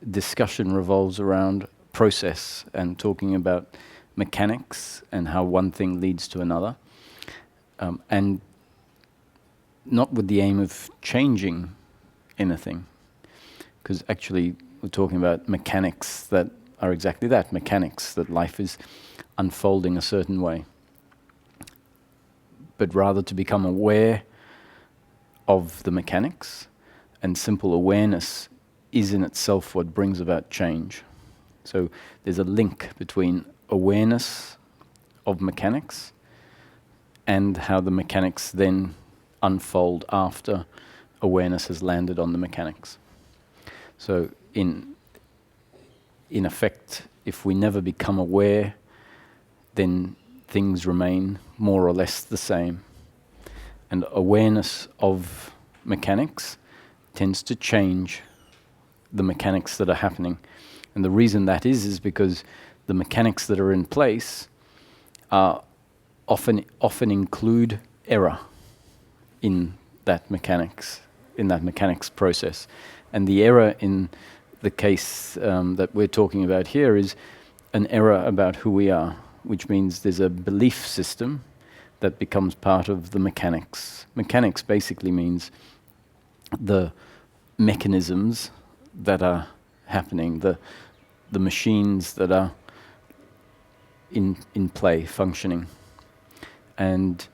discussion revolves around process and talking about mechanics and how one thing leads to another, and not with the aim of changing anything, because actually we're talking about mechanics that are exactly that, mechanics, that life is unfolding a certain way, but rather to become aware of the mechanics, and simple awareness is in itself what brings about change. So there's a link between awareness of mechanics and how the mechanics then unfold after awareness has landed on the mechanics. So in effect, if we never become aware, then things remain more or less the same. And awareness of mechanics tends to change the mechanics that are happening. And the reason that is because the mechanics that are in place are often include error in that mechanics process. And the error in the case that we're talking about here is an error about who we are, which means there's a belief system that becomes part of the mechanics. Mechanics basically means the mechanisms that are happening, the machines that are in play, functioning. And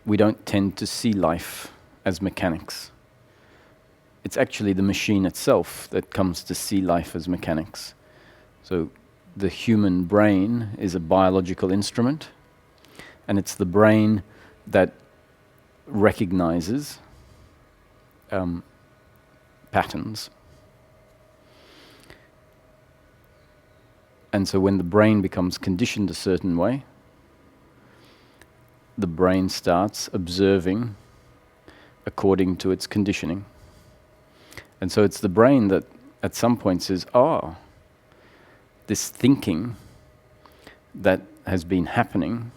we don't tend to see life as mechanics. It's actually the machine itself that comes to see life as mechanics. So the human brain is a biological instrument, and it's the brain that recognizes patterns. And so when the brain becomes conditioned a certain way, the brain starts observing according to its conditioning. And so it's the brain that at some point says, oh, this thinking that has been happening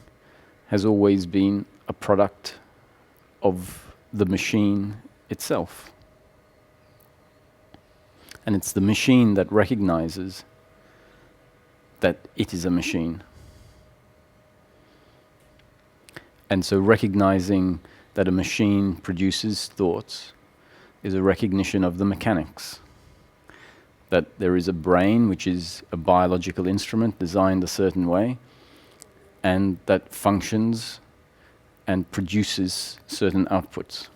has always been a product of the machine itself. And it's the machine that recognizes that it is a machine. And so recognizing that a machine produces thoughts is a recognition of the mechanics. That there is a brain which is a biological instrument designed a certain way, and that functions and produces certain outputs.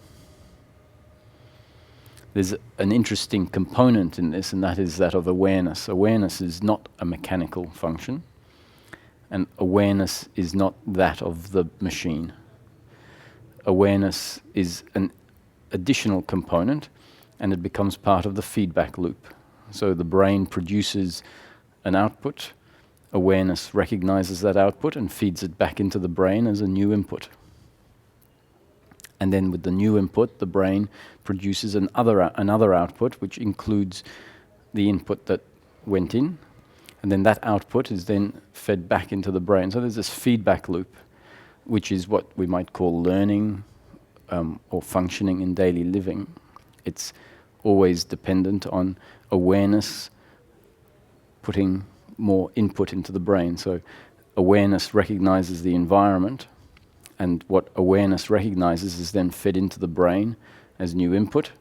There's an interesting component in this, and that is that of awareness. Awareness is not a mechanical function, and awareness is not that of the machine. Awareness is an additional component, and it becomes part of the feedback loop. So the brain produces an output, awareness recognizes that output and feeds it back into the brain as a new input. And then with the new input, the brain produces another output, which includes the input that went in, and then that output is then fed back into the brain. So there's this feedback loop, which is what we might call learning or functioning in daily living. It's always dependent on awareness putting more input into the brain. So awareness recognizes the environment, and what awareness recognizes is then fed into the brain as new input,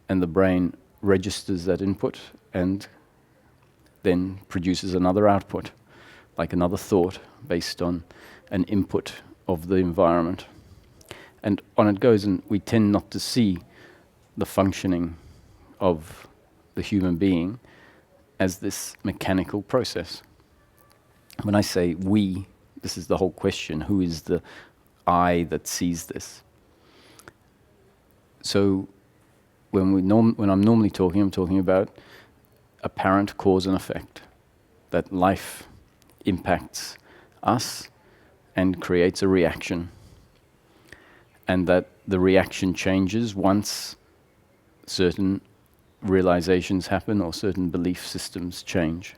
and the brain registers that input and then produces another output, like another thought based on an input of the environment. And on it goes, and we tend not to see the functioning of the human being as this mechanical process. When I say we, this is the whole question: who is the I that sees this? So when I'm normally talking, I'm talking about apparent cause and effect, that life impacts us and creates a reaction, and that the reaction changes once certain realizations happen or certain belief systems change.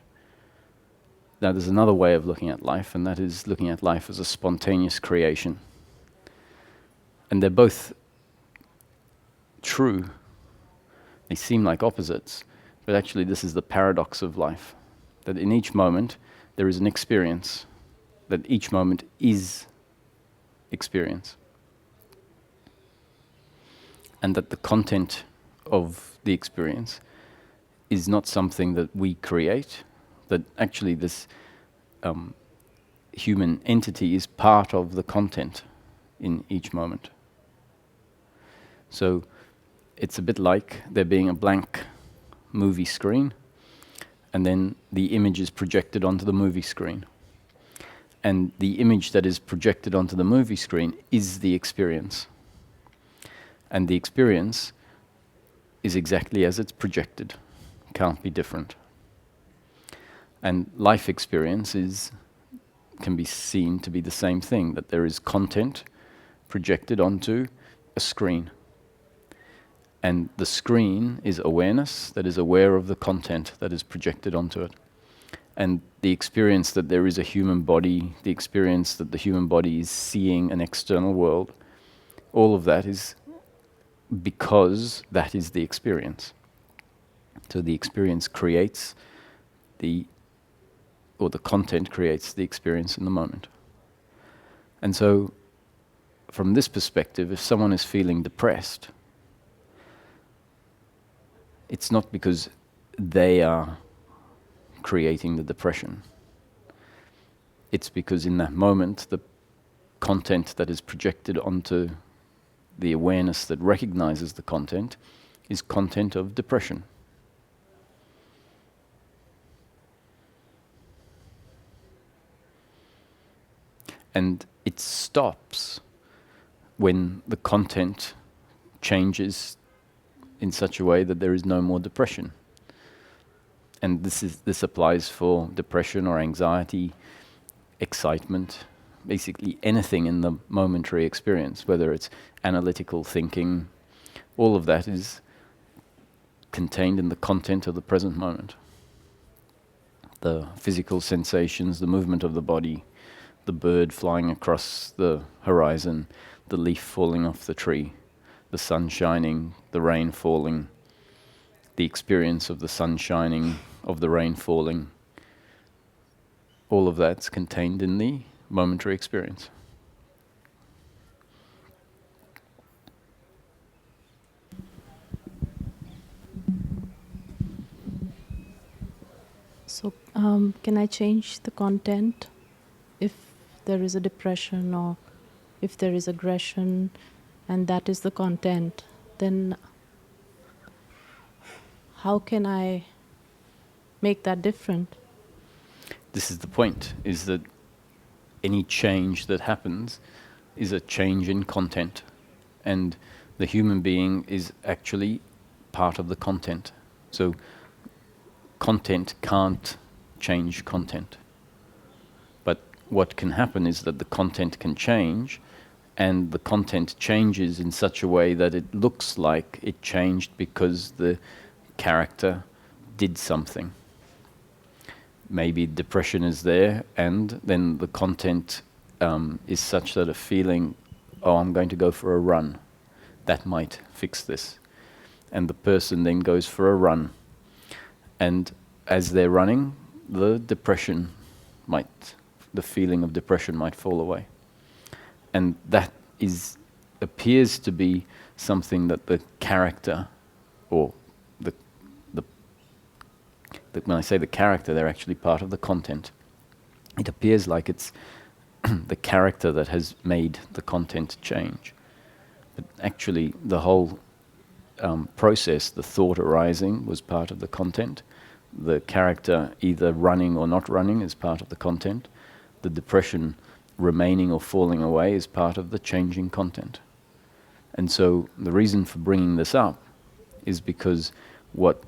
Now there's another way of looking at life, and that is looking at life as a spontaneous creation. And they're both true. They seem like opposites, But actually this is the paradox of life, that in each moment there is an experience, that each moment is experience. And that the content of the experience is not something that we create, that actually this human entity is part of the content in each moment. So it's a bit like there being a blank movie screen, and then the image is projected onto the movie screen. And the image that is projected onto the movie screen is the experience. And the experience is exactly as it's projected, can't be different. And life experience can be seen to be the same thing, that there is content projected onto a screen. And the screen is awareness that is aware of the content that is projected onto it. And the experience that there is a human body, the experience that the human body is seeing an external world, all of that is because that is the experience. So the experience creates the content creates the experience in the moment. And so, from this perspective, if someone is feeling depressed, it's not because they are creating the depression. It's because in that moment, the content that is projected onto the awareness that recognizes the content is content of depression. And it stops when the content changes in such a way that there is no more depression. And this applies for depression or anxiety, excitement, basically anything in the momentary experience, whether it's analytical thinking, all of that is contained in the content of the present moment. The physical sensations, the movement of the body, the bird flying across the horizon, the leaf falling off the tree, the sun shining, the rain falling, the experience of the sun shining, of the rain falling, all of that's contained in the momentary experience. So, can I change the content if there is a depression or if there is aggression and that is the content? Then how can I make that different? This is the point, is that any change that happens is a change in content, and the human being is actually part of the content. So content can't change content. But what can happen is that the content can change, and the content changes in such a way that it looks like it changed because the character did something. Maybe depression is there, and then the content is such that a feeling, oh, I'm going to go for a run, that might fix this. And the person then goes for a run. And as they're running, the feeling of depression might fall away. And that appears to be something that the character, or when I say the character, they're actually part of the content. It appears like it's the character that has made the content change. But actually, the whole process, the thought arising, was part of the content. The character either running or not running is part of the content. The depression remaining or falling away is part of the changing content. And so the reason for bringing this up is because what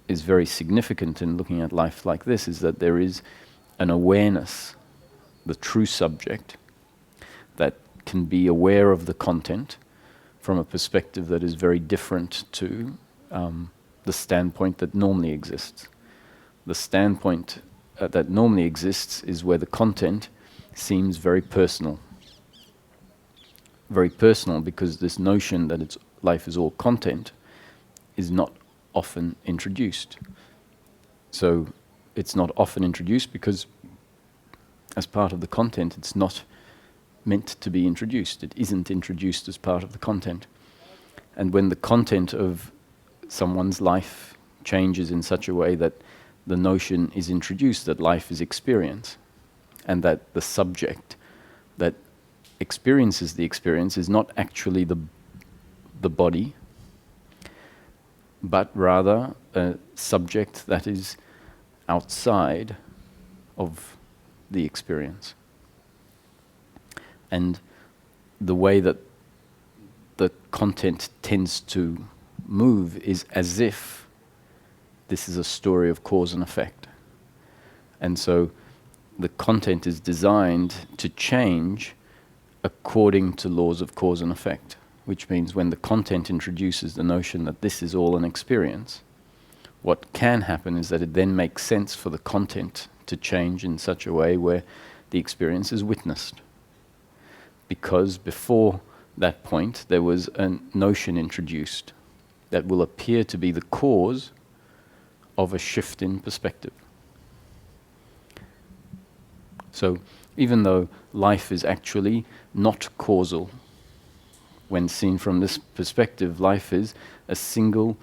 is very significant in looking at life like this is that there is an awareness, the true subject, that can be aware of the content from a perspective that is very different to the standpoint that normally exists. The standpoint that normally exists is where the content seems very personal. Very personal because this notion that life is all content is not often introduced. So it's not often introduced because as part of the content it's not meant to be introduced. It isn't introduced as part of the content. And when the content of someone's life changes in such a way that the notion is introduced that life is experience, and that the subject that experiences the experience is not actually the body, but rather a subject that is outside of the experience. And the way that the content tends to move is as if this is a story of cause and effect. And so the content is designed to change according to laws of cause and effect, which means when the content introduces the notion that this is all an experience, what can happen is that it then makes sense for the content to change in such a way where the experience is witnessed. Because before that point there was a notion introduced that will appear to be the cause of a shift in perspective. So even though life is actually not causal, when seen from this perspective, life is a single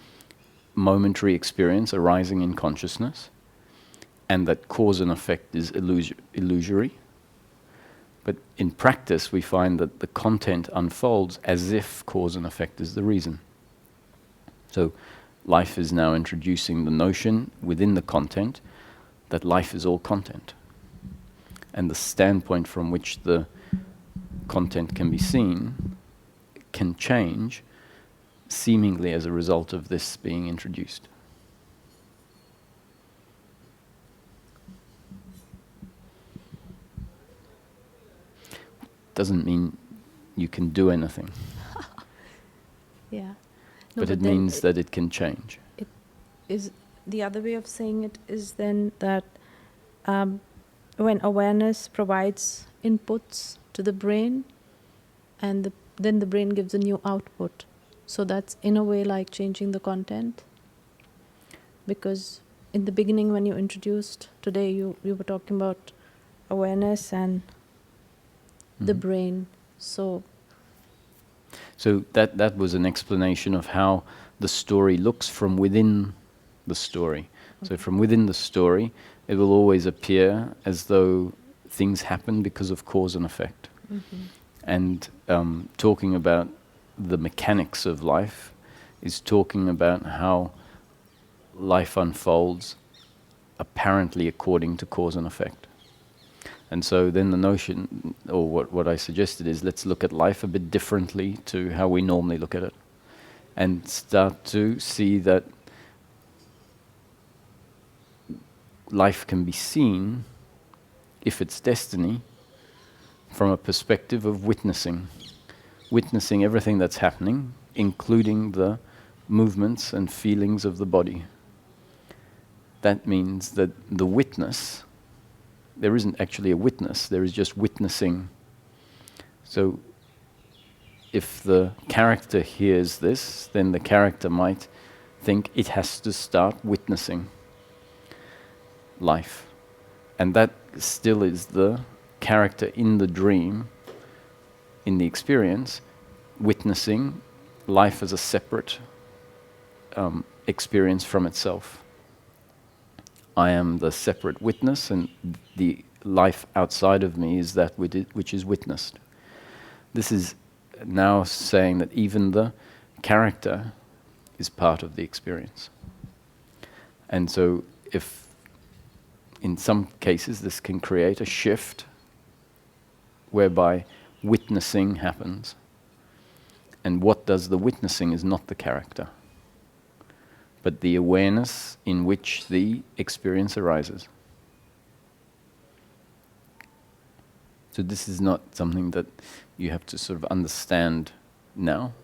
momentary experience arising in consciousness, and that cause and effect is illusory. But in practice we find that the content unfolds as if cause and effect is the reason. So life is now introducing the notion within the content that life is all content. And the standpoint from which the content can be seen can change seemingly as a result of this being introduced. Doesn't mean you can do anything. Yeah. But it means that it can change. It is the other way of saying it is then that when awareness provides inputs to the brain, and then the brain gives a new output. So that's in a way like changing the content. Because in the beginning when you introduced, today you were talking about awareness and the brain. So that was an explanation of how the story looks from within the story. Okay. So from within the story, it will always appear as though things happen because of cause and effect. Mm-hmm. And talking about the mechanics of life is talking about how life unfolds apparently according to cause and effect. And so then the notion, or what I suggested is, let's look at life a bit differently to how we normally look at it, and start to see that life can be seen, if it's destiny, from a perspective of witnessing everything that's happening, including the movements and feelings of the body. That means that the witness, there isn't actually a witness, there is just witnessing. So if the character hears this, then the character might think it has to start witnessing life. And that still is the character in the dream, in the experience, witnessing life as a separate experience from itself. I am the separate witness, and the life outside of me is that which is witnessed. This is now saying that even the character is part of the experience. And so if in some cases this can create a shift whereby witnessing happens, and what does the witnessing is not the character, but the awareness in which the experience arises. So this is not something that you have to sort of understand now,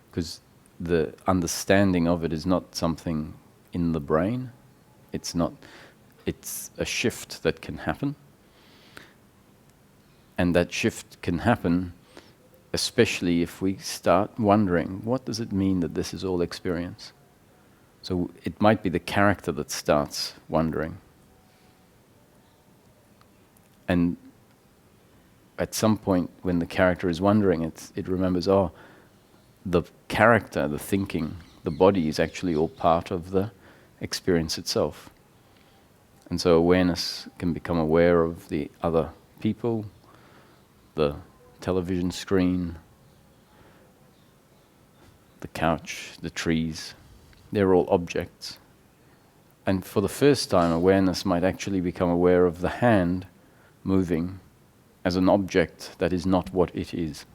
because the understanding of it is not something in the brain. It's a shift that can happen. And that shift can happen especially if we start wondering, what does it mean that this is all experience? So it might be the character that starts wondering. And at some point when the character is wondering, it remembers, oh, the character, the thinking, the body is actually all part of the experience itself. And so awareness can become aware of the other people, the television screen, the couch, the trees. They're all objects. And for the first time, awareness might actually become aware of the hand moving as an object that is not what it is.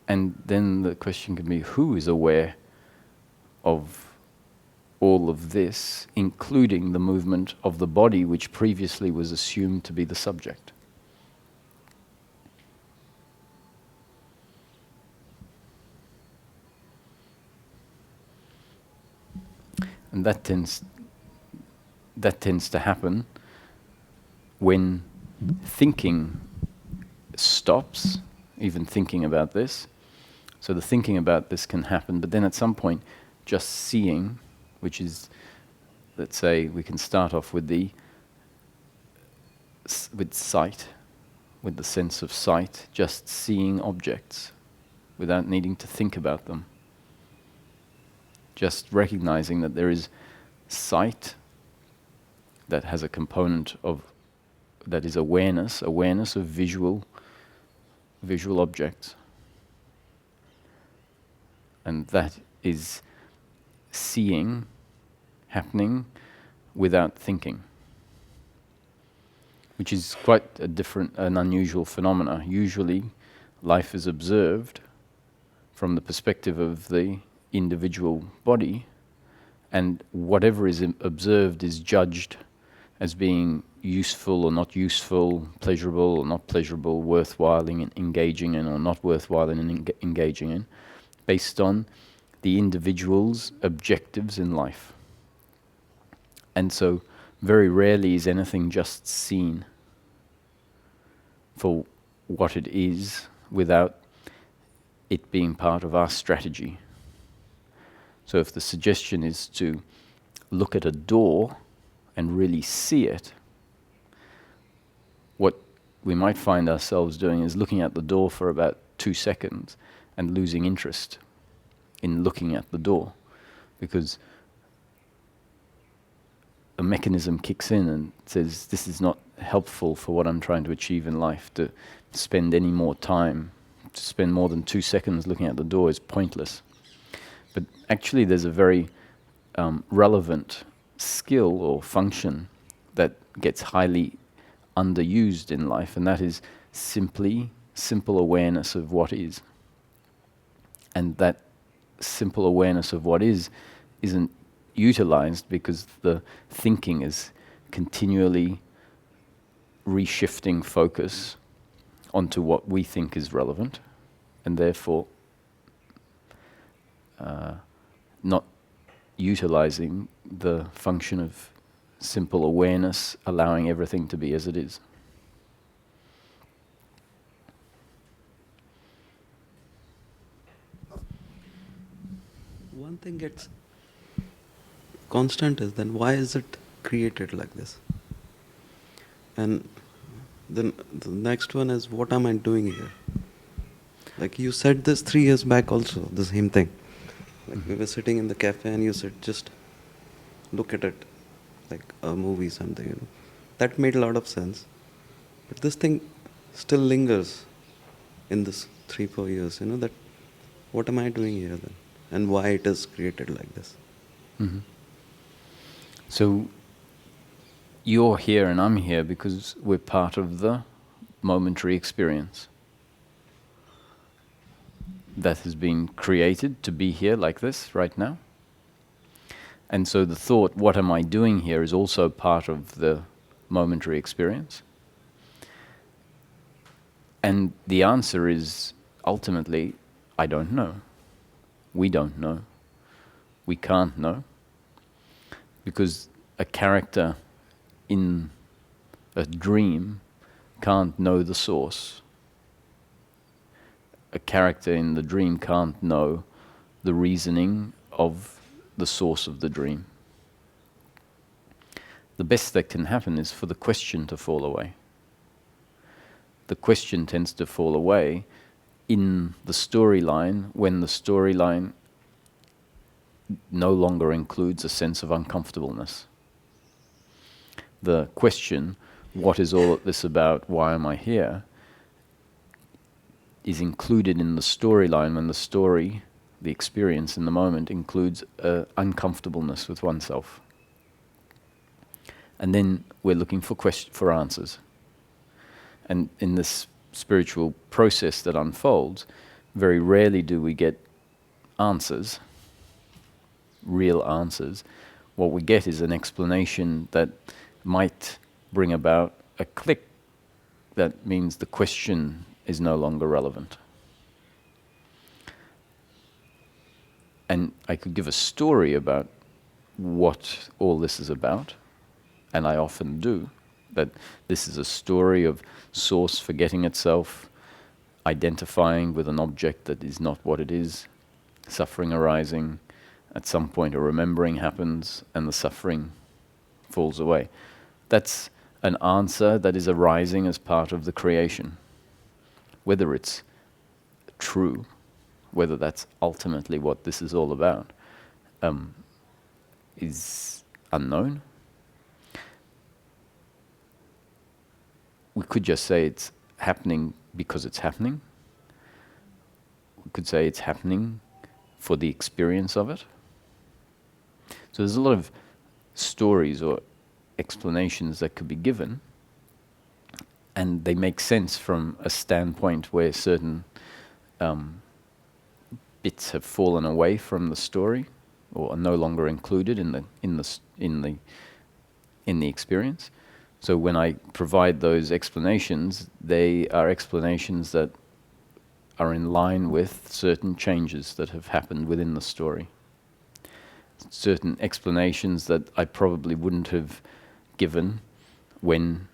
And then the question can be, who is aware of all of this, including the movement of the body, which previously was assumed to be the subject? And that tends to happen when thinking stops, even thinking about this. So the thinking about this can happen, but then at some point, just seeing, which is, let's say, we can start off with sight, with the sense of sight, just seeing objects without needing to think about them. Just recognizing that there is sight that has a component of, that is awareness of visual objects. And that is seeing happening without thinking, which is quite an unusual phenomena. Usually life is observed from the perspective of the individual body, and whatever is observed is judged as being useful or not useful, pleasurable or not pleasurable, worthwhile in engaging in or not worthwhile in engaging in, based on the individual's objectives in life. And so very rarely is anything just seen for what it is without it being part of our strategy. So if the suggestion is to look at a door and really see it, what we might find ourselves doing is looking at the door for about 2 seconds and losing interest in looking at the door, because a mechanism kicks in and says, this is not helpful for what I'm trying to achieve in life. To spend any more time, to spend more than 2 seconds looking at the door is pointless. But actually there's a very relevant skill or function that gets highly underused in life, and that is simple awareness of what is. And that simple awareness of what is isn't utilized because the thinking is continually reshifting focus onto what we think is relevant, and therefore not utilizing the function of simple awareness, allowing everything to be as it is. One thing gets constant is, then why is it created like this? And then the next one is, what am I doing here? Like you said this 3 years back also, the same thing. Like we were sitting in the cafe and you said, just look at it like a movie, something, you know. That made a lot of sense. But this thing still lingers in this 3-4 years, you know, that what am I doing here then? And why it is created like this. Mm-hmm. So you're here and I'm here because we're part of the momentary experience that has been created to be here like this right now. And so the thought, what am I doing here, is also part of the momentary experience. And the answer is ultimately, I don't know. We don't know. We can't know. Because a character in a dream can't know the source. A character in the dream can't know the reasoning of the source of the dream. The best that can happen is for the question to fall away. The question tends to fall away in the storyline when the storyline no longer includes a sense of uncomfortableness. The question, what is all of this about, why am I here, is included in the storyline when the story, the experience in the moment, includes uncomfortableness with oneself. And then we're looking for answers. And in this spiritual process that unfolds, very rarely do we get answers, real answers. What we get is an explanation that might bring about a click that means the question is no longer relevant. And I could give a story about what all this is about, and I often do, that this is a story of source forgetting itself, identifying with an object that is not what it is, suffering arising, at some point a remembering happens, and the suffering falls away. That's an answer that is arising as part of the creation. Whether it's true, whether that's ultimately what this is all about, is unknown. We could just say it's happening because it's happening. We could say it's happening for the experience of it. So there's a lot of stories or explanations that could be given, and they make sense from a standpoint where certain bits have fallen away from the story or are no longer included in the experience. So when I provide those explanations, they are explanations that are in line with certain changes that have happened within the story. Certain explanations that I probably wouldn't have given when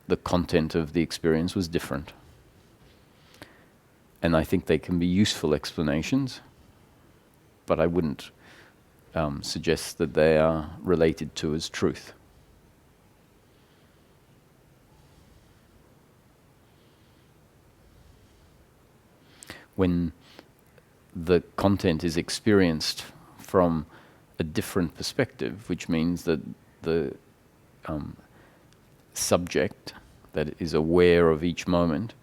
the content of the experience was different. And I think they can be useful explanations, but I wouldn't suggest that they are related to as truth. When the content is experienced from a different perspective, which means that the subject that is aware of each moment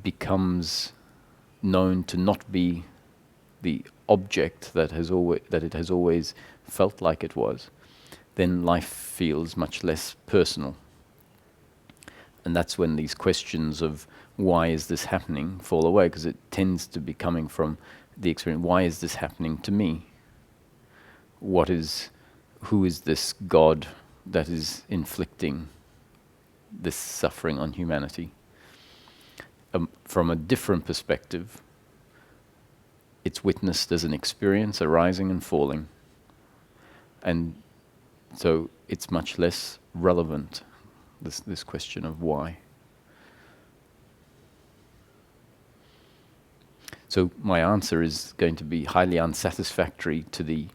becomes known to not be the object that it has always felt like it was, then life feels much less personal. And that's when these questions of why is this happening fall away, because it tends to be coming from the experience. Why is this happening to me? Who is this God that is inflicting this suffering on humanity? From a different perspective, it's witnessed as an experience arising and falling. And so it's much less relevant, this question of why. So my answer is going to be highly unsatisfactory to the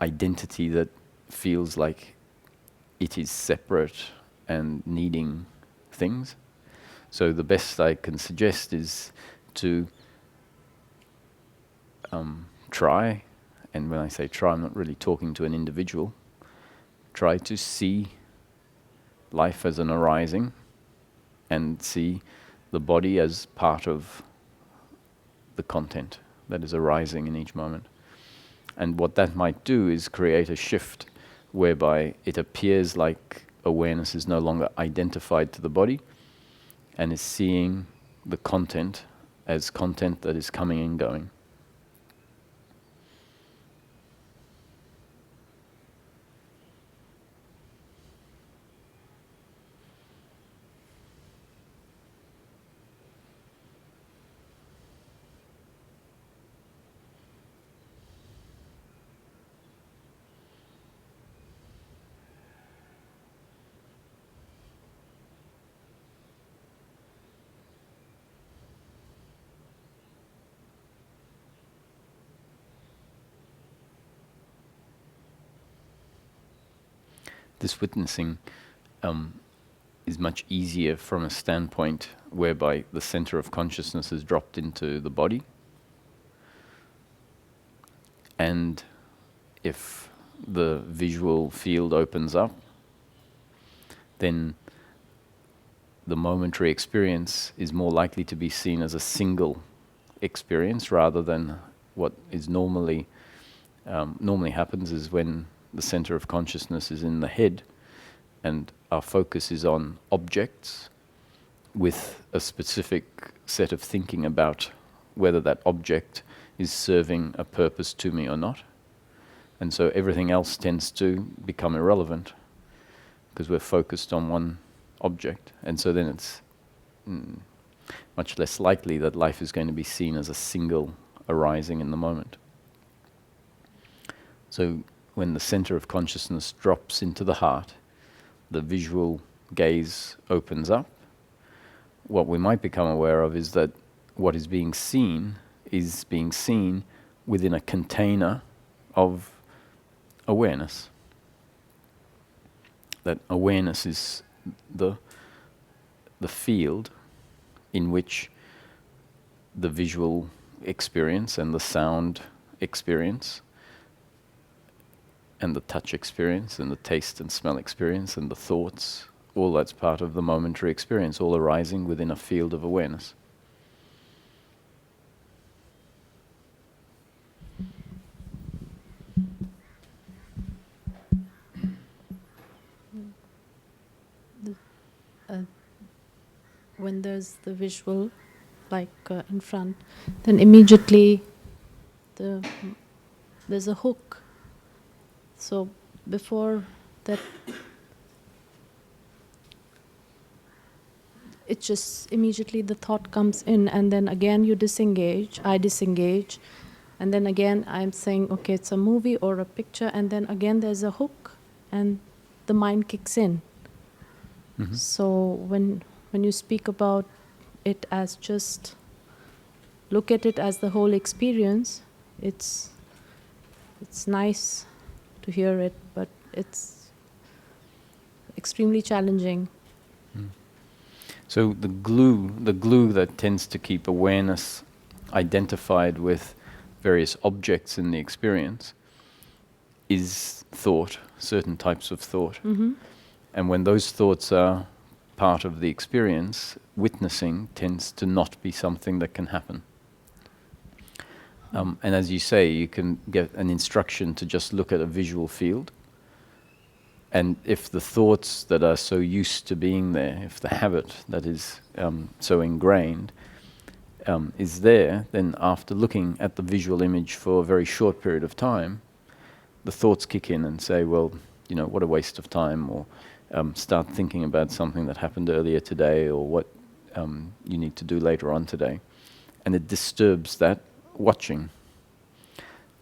identity that feels like it is separate and needing things. So the best I can suggest is to try, and when I say try, I'm not really talking to an individual, try to see life as an arising and see the body as part of the content that is arising in each moment. And what that might do is create a shift whereby it appears like awareness is no longer identified to the body and is seeing the content as content that is coming and going. this witnessing is much easier from a standpoint whereby the center of consciousness is dropped into the body. And if the visual field opens up, then the momentary experience is more likely to be seen as a single experience rather than what is normally happens is when the center of consciousness is in the head and our focus is on objects with a specific set of thinking about whether that object is serving a purpose to me or not. And so everything else tends to become irrelevant because we're focused on one object. And so then it's much less likely that life is going to be seen as a single arising in the moment. So when the center of consciousness drops into the heart, the visual gaze opens up. What we might become aware of is that what is being seen within a container of awareness. That awareness is the field in which the visual experience and the sound experience and the touch experience and the taste and smell experience and the thoughts, all that's part of the momentary experience, all arising within a field of awareness. When there's the visual, like in front, then immediately there's a hook. So before that, it's just immediately the thought comes in, and then again you disengage, I disengage, and then again I'm saying, okay, it's a movie or a picture, and then again there's a hook, and the mind kicks in. Mm-hmm. So when you speak about it as just look at it as the whole experience, it's nice to hear it, but it's extremely challenging. So the glue that tends to keep awareness identified with various objects in the experience is thought, certain types of thought. Mm-hmm. And when those thoughts are part of the experience, witnessing tends to not be something that can happen. And as you say, you can get an instruction to just look at a visual field. And if the thoughts that are so used to being there, if the habit that is so ingrained is there, then after looking at the visual image for a very short period of time, the thoughts kick in and say, well, you know, what a waste of time, or start thinking about something that happened earlier today, or what you need to do later on today. And it disturbs that watching.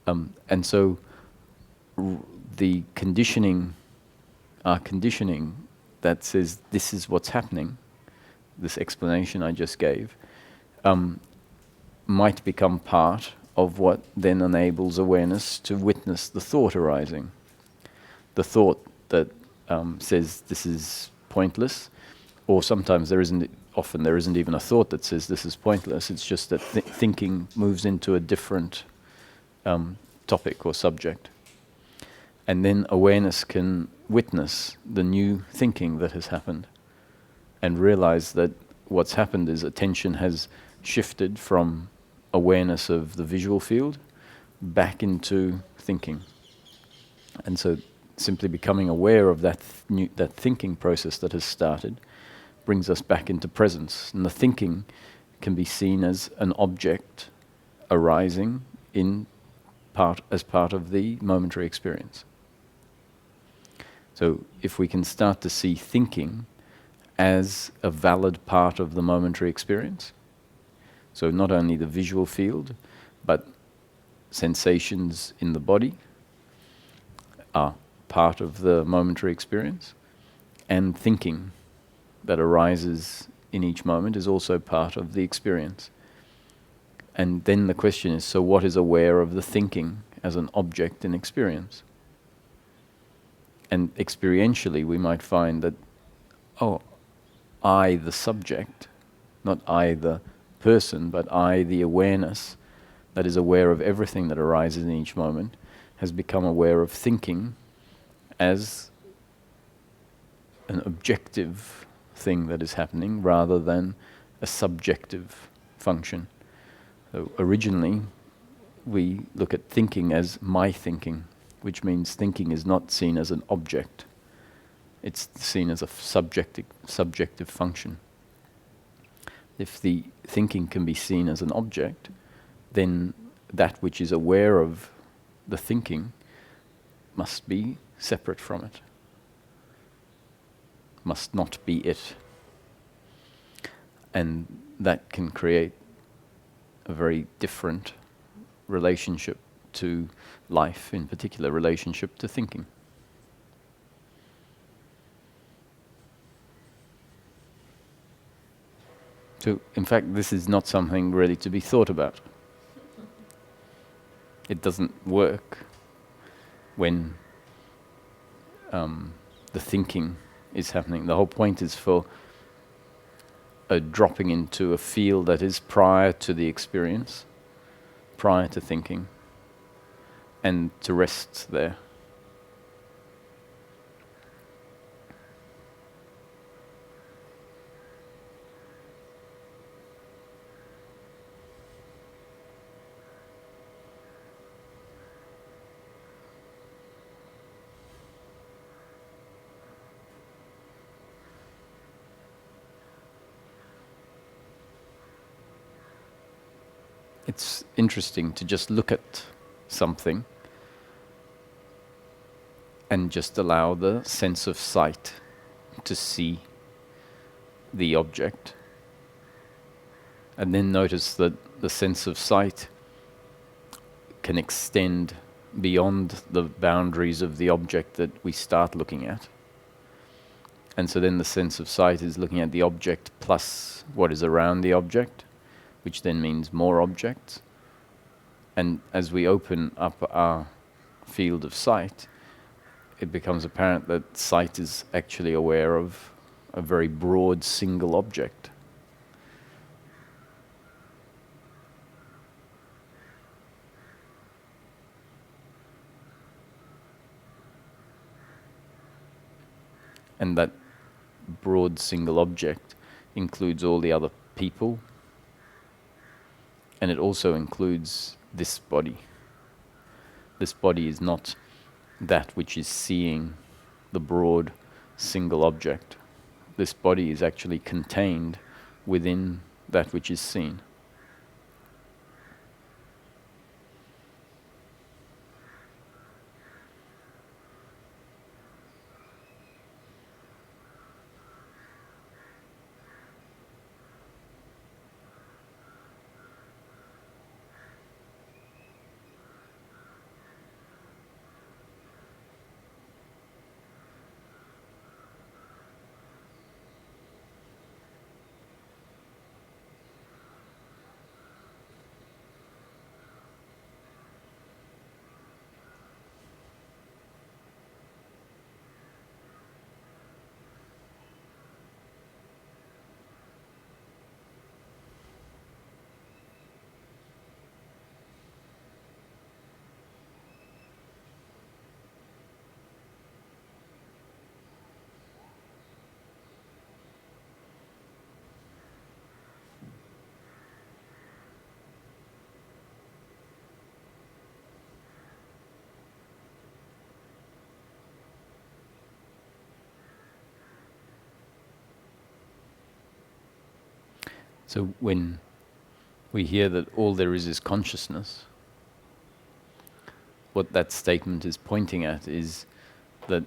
And so the conditioning, our conditioning that says this is what's happening, this explanation I just gave, might become part of what then enables awareness to witness the thought arising. The thought that says this is pointless, or sometimes often there isn't even a thought that says this is pointless, it's just that thinking moves into a different topic or subject. And then awareness can witness the new thinking that has happened and realize that what's happened is attention has shifted from awareness of the visual field back into thinking. And so simply becoming aware of that thinking process that has started brings us back into presence. And the thinking can be seen as an object arising as part of the momentary experience. So if we can start to see thinking as a valid part of the momentary experience, so not only the visual field, but sensations in the body are part of the momentary experience, and thinking that arises in each moment is also part of the experience. And then the question is, so what is aware of the thinking as an object in experience? And experientially we might find that, oh, I the subject, not I the person, but I the awareness that is aware of everything that arises in each moment, has become aware of thinking as an objective thing that is happening rather than a subjective function. So originally we look at thinking as my thinking, which means thinking is not seen as an object. It's seen as a subjective function. If the thinking can be seen as an object, then that which is aware of the thinking must be separate from it, must not be it. And that can create a very different relationship to life, in particular relationship to thinking. So, in fact, this is not something really to be thought about. It doesn't work when the thinking is happening. The whole point is for a dropping into a field that is prior to the experience, prior to thinking, and to rest there. It's interesting to just look at something and just allow the sense of sight to see the object. And then notice that the sense of sight can extend beyond the boundaries of the object that we start looking at. And so then the sense of sight is looking at the object plus what is around the object, which then means more objects. And as we open up our field of sight, it becomes apparent that sight is actually aware of a very broad single object. And that broad single object includes all the other people, and it also includes this body. This body is not that which is seeing the broad single object. This body is actually contained within that which is seen. So when we hear that all there is consciousness, what that statement is pointing at is that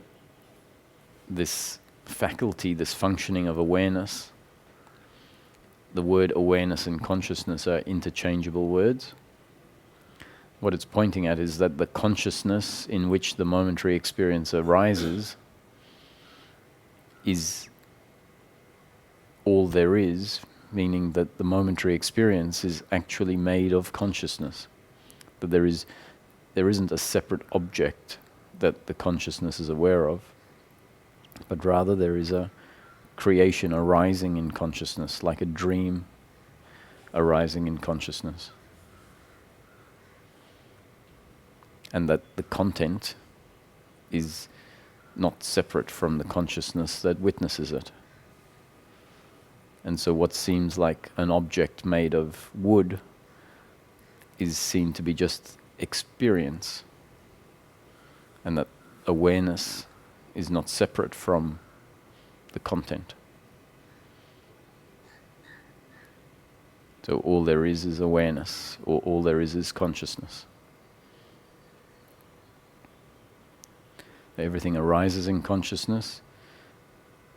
this faculty, this functioning of awareness, the word awareness and consciousness are interchangeable words. What it's pointing at is that the consciousness in which the momentary experience arises is all there is, meaning that the momentary experience is actually made of consciousness. That there isn't a separate object that the consciousness is aware of. but rather there is a creation arising in consciousness, like a dream arising in consciousness. And that the content is not separate from the consciousness that witnesses it. And so what seems like an object made of wood is seen to be just experience. And that awareness is not separate from the content. So all there is awareness, or all there is consciousness. Everything arises in consciousness,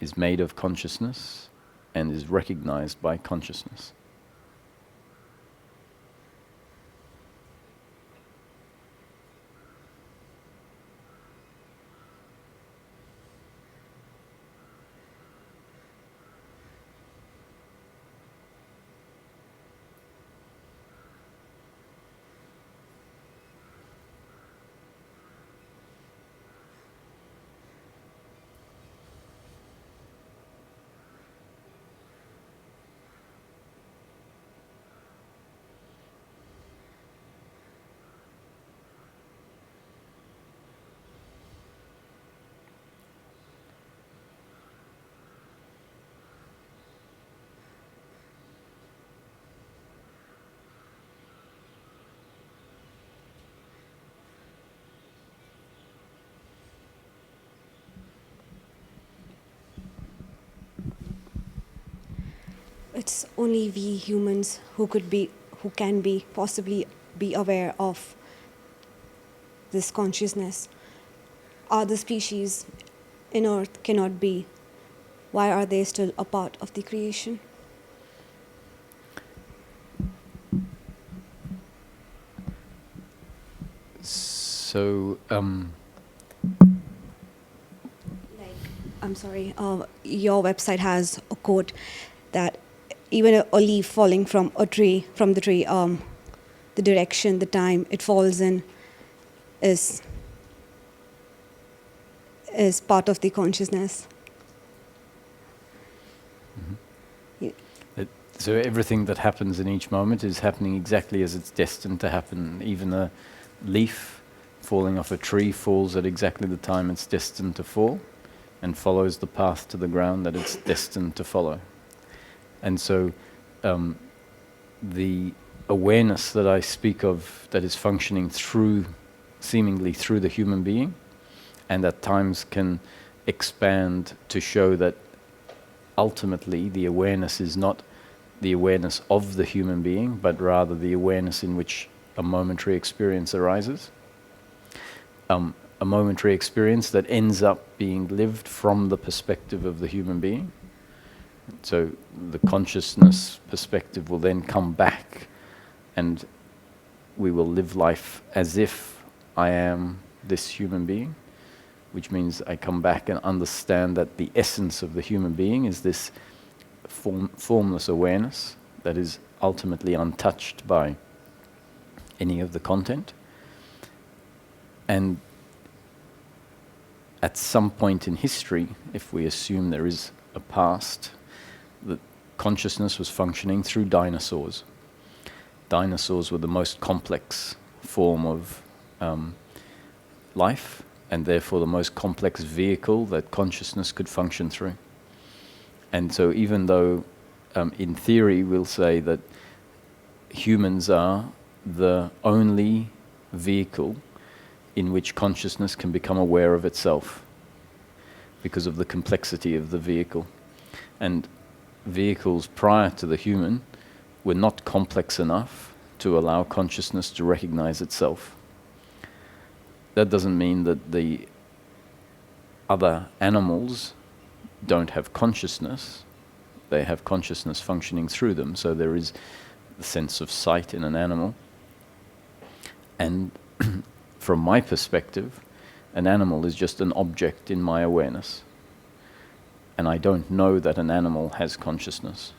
is made of consciousness, and is recognized by consciousness. It's only we humans who can be, possibly be aware of this consciousness. Other species in Earth cannot be. Why are they still a part of the creation? So, I'm sorry, your website has a quote that even a leaf falling from the tree, the direction, the time it falls in is part of the consciousness. so everything that happens in each moment is happening exactly as it's destined to happen. Even a leaf falling off a tree falls at exactly the time it's destined to fall, and follows the path to the ground that it's destined to follow. And so the awareness that I speak of, that is functioning seemingly through the human being, and at times can expand to show that ultimately the awareness is not the awareness of the human being, but rather the awareness in which a momentary experience arises. A momentary experience that ends up being lived from the perspective of the human being. So the consciousness perspective will then come back, and we will live life as if I am this human being, which means I come back and understand that the essence of the human being is this formless awareness that is ultimately untouched by any of the content. And at some point in history, if we assume there is a past, the consciousness was functioning through dinosaurs. Dinosaurs were the most complex form of life, and therefore the most complex vehicle that consciousness could function through. And so even though in theory we'll say that humans are the only vehicle in which consciousness can become aware of itself because of the complexity of the vehicle. And vehicles prior to the human were not complex enough to allow consciousness to recognize itself. That doesn't mean that the other animals don't have consciousness. They have consciousness functioning through them. So there is the sense of sight in an animal. And from my perspective, an animal is just an object in my awareness. And I don't know that an animal has consciousness.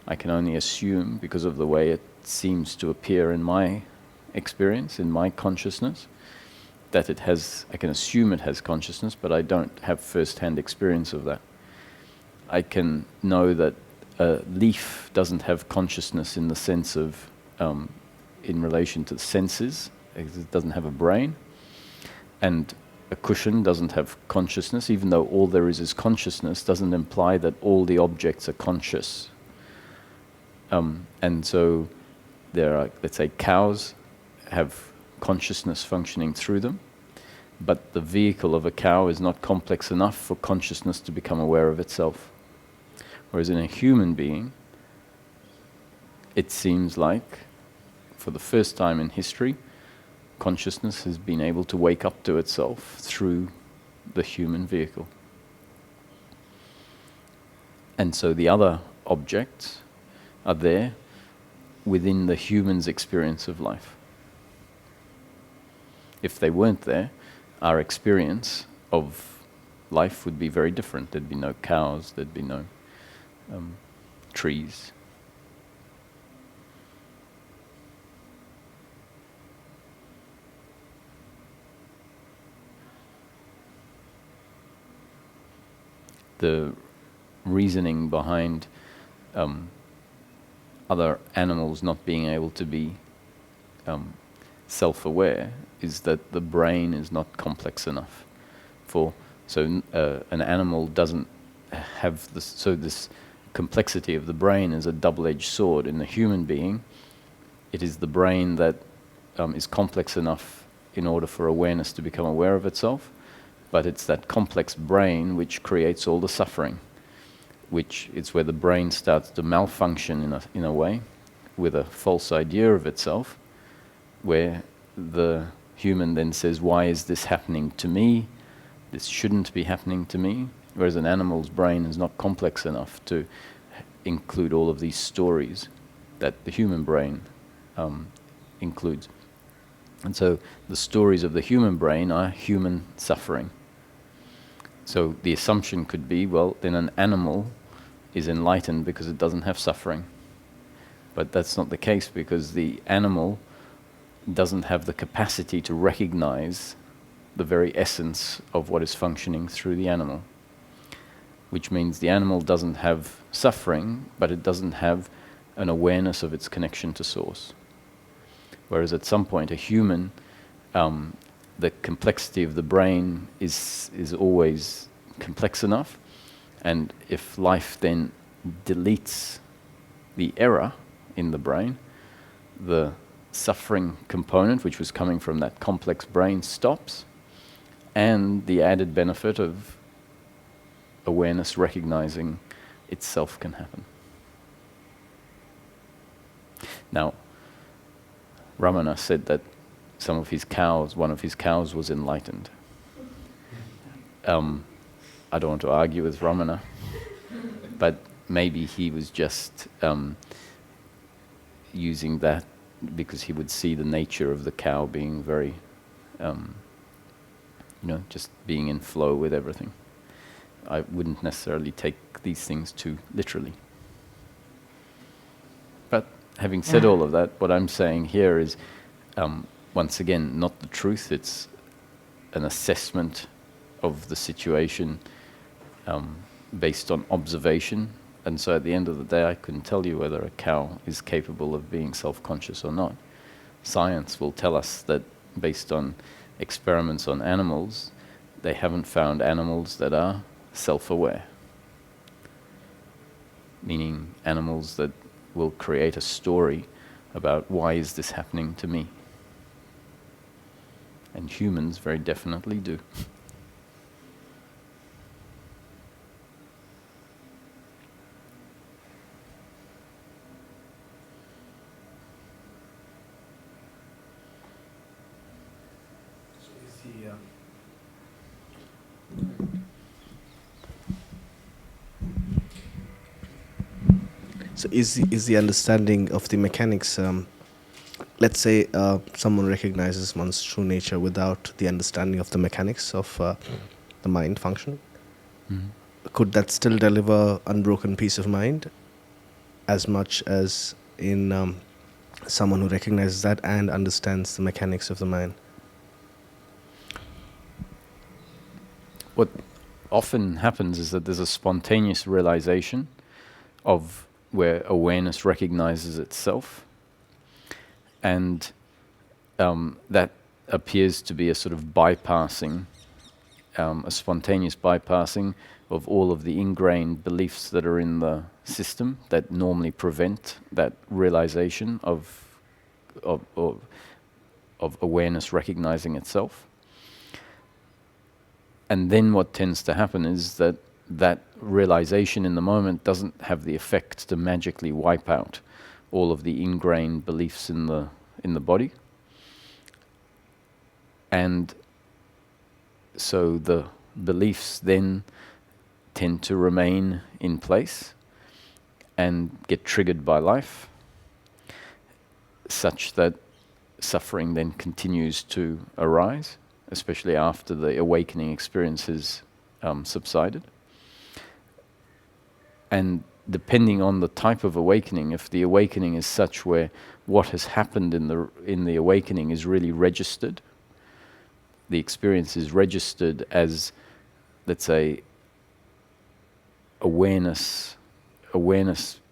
I can only assume, because of the way it seems to appear in my experience, in my consciousness, that it has, I can assume it has consciousness, but I don't have first-hand experience of that. I can know that a leaf doesn't have consciousness in the sense of, in relation to the senses, because it doesn't have a brain, and a cushion doesn't have consciousness, even though all there is consciousness, doesn't imply that all the objects are conscious. And so there are, let's say, cows have consciousness functioning through them, but the vehicle of a cow is not complex enough for consciousness to become aware of itself. Whereas in a human being, it seems like, for the first time in history, consciousness has been able to wake up to itself through the human vehicle. And so the other objects are there within the human's experience of life. If they weren't there, our experience of life would be very different. There'd be no cows, there'd be no trees. The reasoning behind other animals not being able to be self-aware is that the brain is not complex enough for. So an animal doesn't have this. So this complexity of the brain is a double-edged sword. In the human being, it is the brain that is complex enough in order for awareness to become aware of itself. But it's that complex brain which creates all the suffering, which is where the brain starts to malfunction in a way, with a false idea of itself, where the human then says, why is this happening to me? This shouldn't be happening to me. Whereas an animal's brain is not complex enough to include all of these stories that the human brain includes. And so the stories of the human brain are human suffering. So the assumption could be, well, then an animal is enlightened because it doesn't have suffering. But that's not the case, because the animal doesn't have the capacity to recognize the very essence of what is functioning through the animal. Which means the animal doesn't have suffering, but it doesn't have an awareness of its connection to source. Whereas at some point a human, the complexity of the brain is always complex enough, and if life then deletes the error in the brain, the suffering component, which was coming from that complex brain, stops, and the added benefit of awareness recognizing itself can happen. Now, Ramana said that one of his cows was enlightened. I don't want to argue with Ramana, but maybe he was just using that because he would see the nature of the cow being very, just being in flow with everything. I wouldn't necessarily take these things too literally. But having said all of that, what I'm saying here is, once again, not the truth. It's an assessment of the situation based on observation. And so at the end of the day, I couldn't tell you whether a cow is capable of being self-conscious or not. Science will tell us that based on experiments on animals, they haven't found animals that are self-aware. Meaning animals that will create a story about why is this happening to me. And humans very definitely do. So is the understanding of the mechanics, let's say someone recognizes one's true nature without the understanding of the mechanics of the mind function, could that still deliver unbroken peace of mind as much as in someone who recognizes that and understands the mechanics of the mind? what often happens is that there's a spontaneous realization of where awareness recognizes itself, and that appears to be a sort of bypassing, a spontaneous bypassing of all of the ingrained beliefs that are in the system that normally prevent that realization of awareness recognizing itself. And then what tends to happen is that that realization in the moment doesn't have the effect to magically wipe out all of the ingrained beliefs in the body. And so the beliefs then tend to remain in place and get triggered by life, such that suffering then continues to arise, especially after the awakening experience has subsided. And depending on the type of awakening, if the awakening is such where what has happened in the awakening is really registered, the experience is registered as, let's say, awareness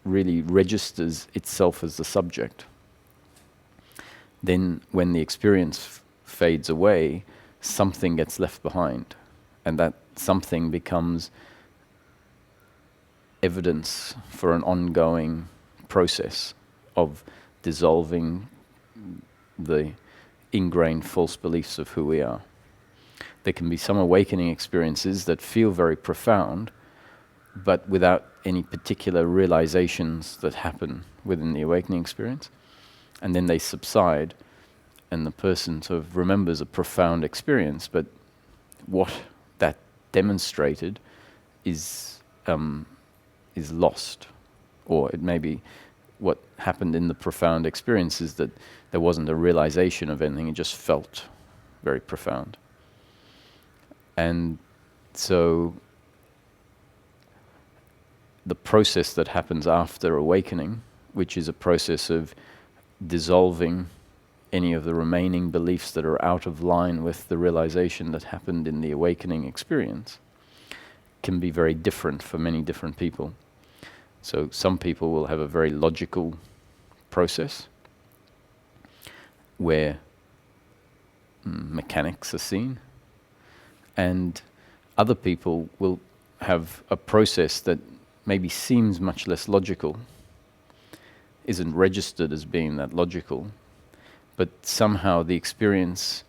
really registers itself as the subject. Then when the experience fades away, something gets left behind, and that something becomes evidence for an ongoing process of dissolving the ingrained false beliefs of who we are. There can be some awakening experiences that feel very profound, but without any particular realizations that happen within the awakening experience. And then they subside, and the person sort of remembers a profound experience, but what that demonstrated is lost. Or it may be what happened in the profound experience is that there wasn't a realization of anything, it just felt very profound. And so the process that happens after awakening, which is a process of dissolving any of the remaining beliefs that are out of line with the realization that happened in the awakening experience, can be very different for many different people. So some people will have a very logical process where mechanics are seen, and other people will have a process that maybe seems much less logical, isn't registered as being that logical, but somehow the experience,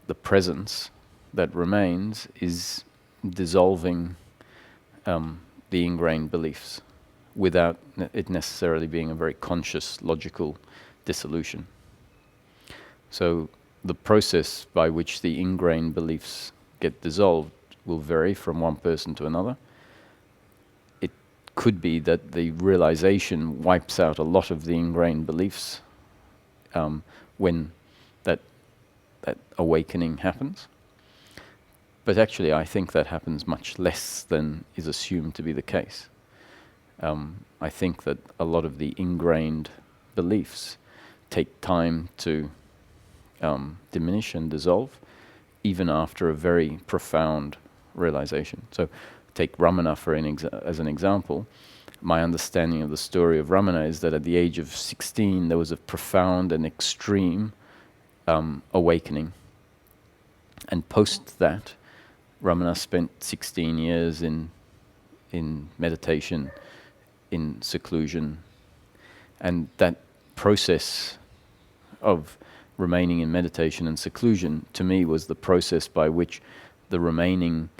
the presence that remains is dissolving the ingrained beliefs without it necessarily being a very conscious, logical dissolution. So the process by which the ingrained beliefs get dissolved will vary from one person to another. It could be that the realization wipes out a lot of the ingrained beliefs when that awakening happens. But actually, I think that happens much less than is assumed to be the case. I think that a lot of the ingrained beliefs take time to diminish and dissolve, even after a very profound realization. So take Ramana as an example. My understanding of the story of Ramana is that at the age of 16 there was a profound and extreme awakening. And post that, Ramana spent 16 years in meditation, in seclusion. And that process of remaining in meditation and seclusion, to me, was the process by which the remaining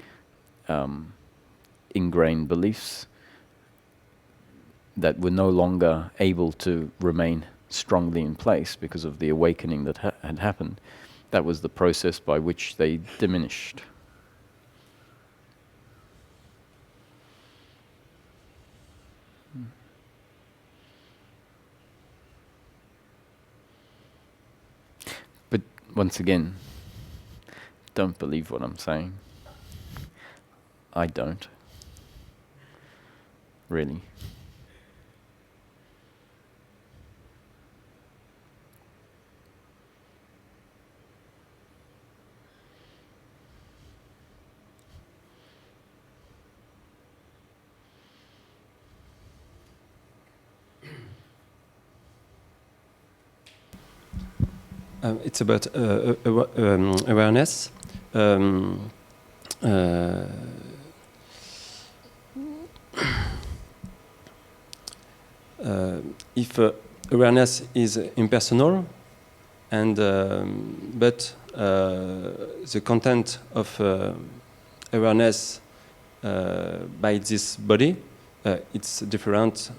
ingrained beliefs that were no longer able to remain strongly in place because of the awakening that had happened, that was the process by which they diminished. But once again, don't believe what I'm saying. I don't. Really. It's about awareness. If awareness is impersonal, and but the content of awareness by this body, it's different.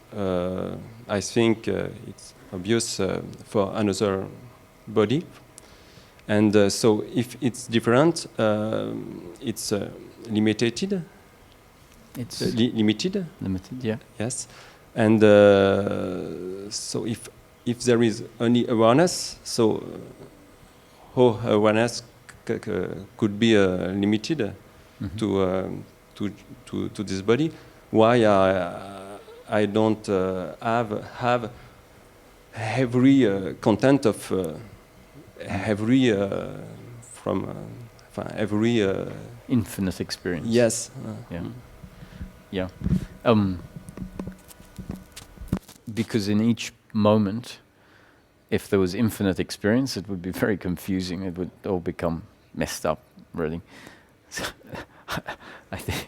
I think it's obvious for another body, and so if it's different, it's limited. It's Limited. limited, yeah. Yes, and so if there is only awareness, so how awareness could be limited to this body? Why I don't have every content of every from every Infinite experience. yes. Yeah. Yeah. Because in each moment, if there was infinite experience, it would be very confusing. It would all become messed up, really. So I think.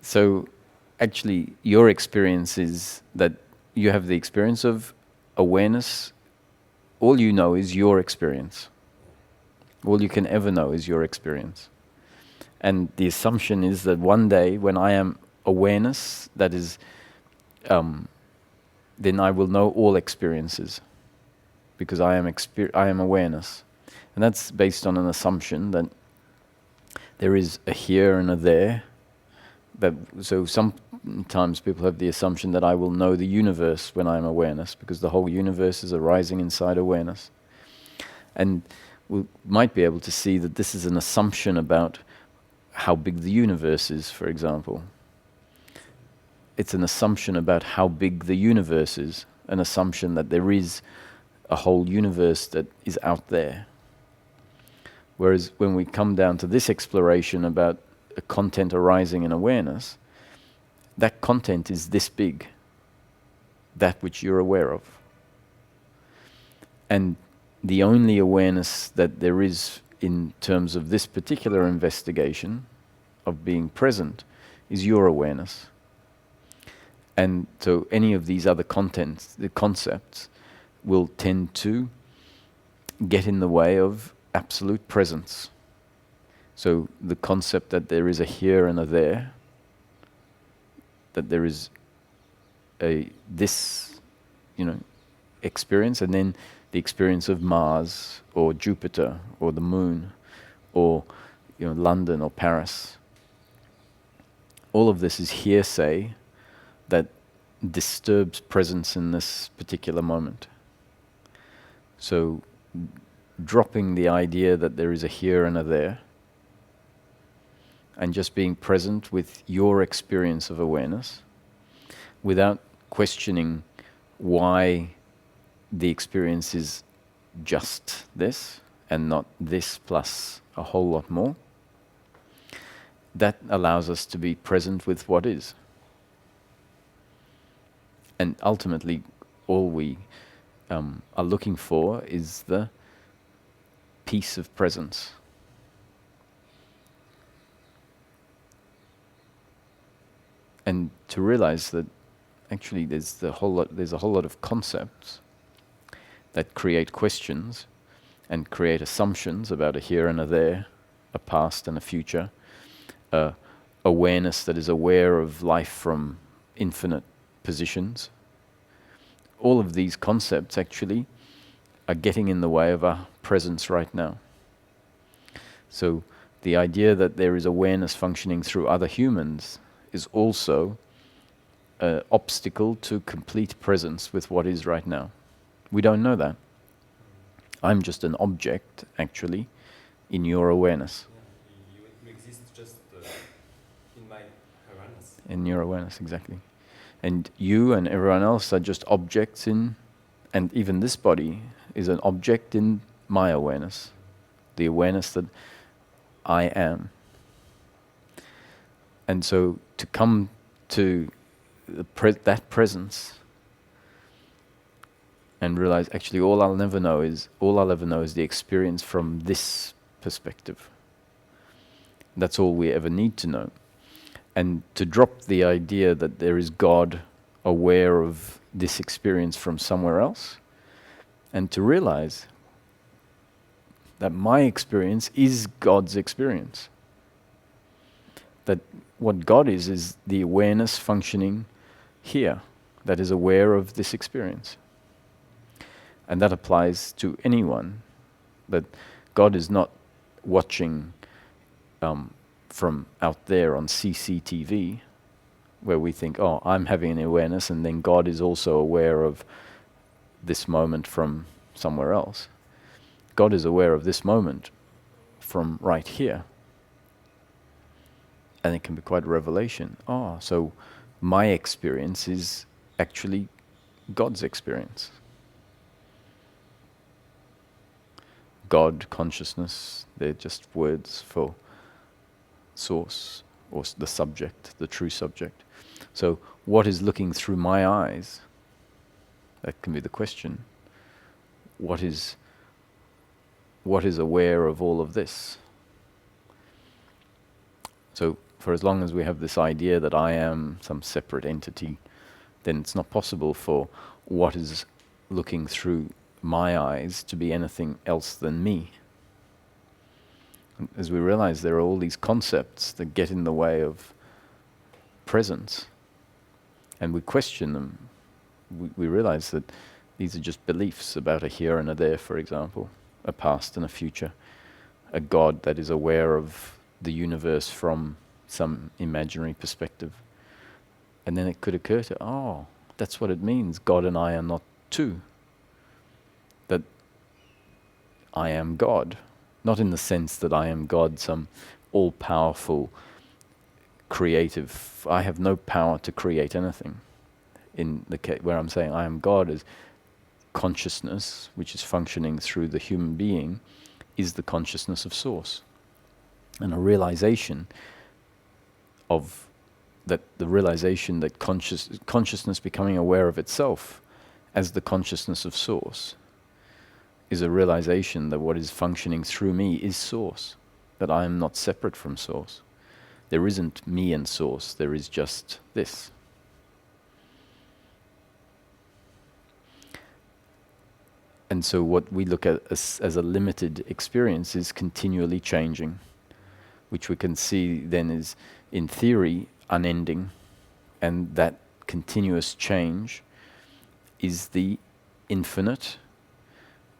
So, actually, your experience is that you have the experience of awareness. All you know is your experience. All you can ever know is your experience. And the assumption is that one day, when I am awareness, that is, then I will know all experiences, because I am awareness. And that's based on an assumption that there is a here and a there. So sometimes people have the assumption that I will know the universe when I am awareness, because the whole universe is arising inside awareness. And we might be able to see that this is an assumption about how big the universe is, for example. It's an assumption about how big the universe is, an assumption that there is a whole universe that is out there. Whereas when we come down to this exploration about a content arising in awareness, that content is this big, that which you're aware of. And the only awareness that there is in terms of this particular investigation of being present is your awareness. And so any of these other contents, the concepts, will tend to get in the way of absolute presence. So the concept that there is a here and a there, that there is a this, experience, and then the experience of Mars or Jupiter or the moon or London or Paris. All of this is hearsay that disturbs presence in this particular moment. So dropping the idea that there is a here and a there, and just being present with your experience of awareness without questioning why the experience is just this and not this plus a whole lot more. That allows us to be present with what is. And ultimately, all we are looking for is the peace of presence. And to realize that actually there's a whole lot of concepts that create questions and create assumptions about a here and a there, a past and a future, awareness that is aware of life from infinite positions. All of these concepts actually are getting in the way of our presence right now. So the idea that there is awareness functioning through other humans is also an obstacle to complete presence with what is right now. We don't know that. I'm just an object, actually, in your awareness. You exist just in my awareness. In your awareness, exactly. And you and everyone else are just objects in, and even this body is an object in my awareness, the awareness that I am. And so to come to that presence and realize actually all I'll ever know is the experience from this perspective. That's all we ever need to know. And to drop the idea that there is God aware of this experience from somewhere else, and to realize that my experience is God's experience. That what God is the awareness functioning here, that is aware of this experience. And that applies to anyone. That God is not watching from out there on CCTV, where we think, oh, I'm having an awareness, and then God is also aware of this moment from somewhere else. God is aware of this moment from right here. And it can be quite a revelation. Oh, so my experience is actually God's experience. God, consciousness, they're just words for source, or the subject, the true subject. So what is looking through my eyes? That can be the question. What is aware of all of this? So for as long as we have this idea that I am some separate entity, then it's not possible for what is looking through my eyes to be anything else than me. As we realize, there are all these concepts that get in the way of presence, and we question them. We realize that these are just beliefs about a here and a there, for example, a past and a future, a God that is aware of the universe from some imaginary perspective. And then it could occur to, oh, that's what it means. God and I are not two. That I am God. Not in the sense that I am God, some all-powerful, creative. I have no power to create anything. In the case where I'm saying I am God, is consciousness, which is functioning through the human being, is the consciousness of Source, and a realization of that. The realization that consciousness becoming aware of itself as the consciousness of Source is a realization that what is functioning through me is Source, that I am not separate from Source. There isn't me and Source, there is just this. And so what we look at as a limited experience is continually changing, which we can see then is, in theory, unending, and that continuous change is the infinite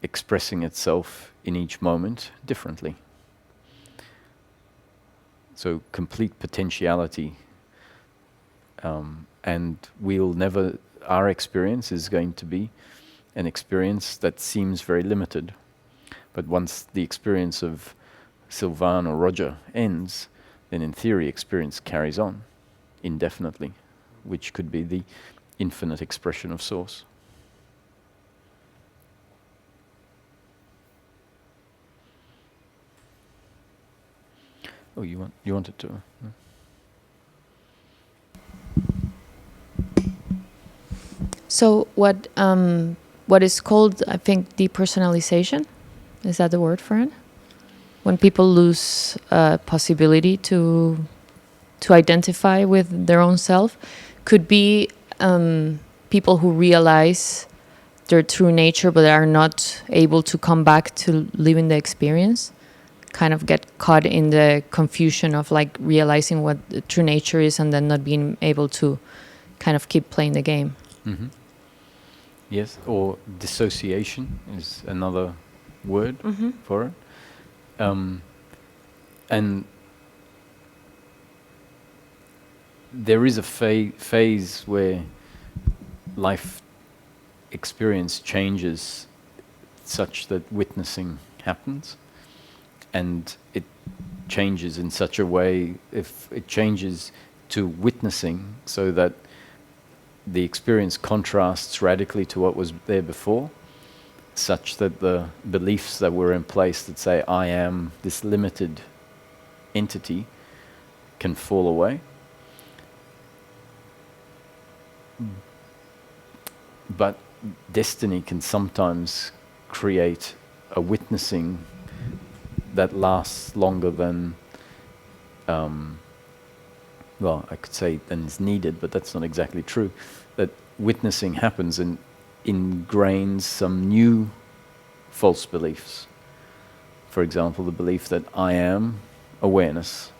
expressing itself in each moment differently. So complete potentiality, and we'll never, our experience is going to be an experience that seems very limited. But once the experience of Sylvain or Roger ends, then in theory experience carries on indefinitely, which could be the infinite expression of Source. Oh, you wanted to? So what is called, I think, depersonalization, is that the word for it? When people lose possibility to identify with their own self, could be people who realize their true nature but are not able to come back to living the experience, kind of get caught in the confusion of like realizing what the true nature is and then not being able to kind of keep playing the game. Mm-hmm. Yes, or dissociation is another word for it. And there is a phase where life experience changes such that witnessing happens, and it changes in such a way, if it changes to witnessing so that the experience contrasts radically to what was there before, such that the beliefs that were in place that say I am this limited entity can fall away. But destiny can sometimes create a witnessing that lasts longer than, well, I could say than is needed, but that's not exactly true. That witnessing happens and ingrains some new false beliefs. For example, the belief that I am awareness.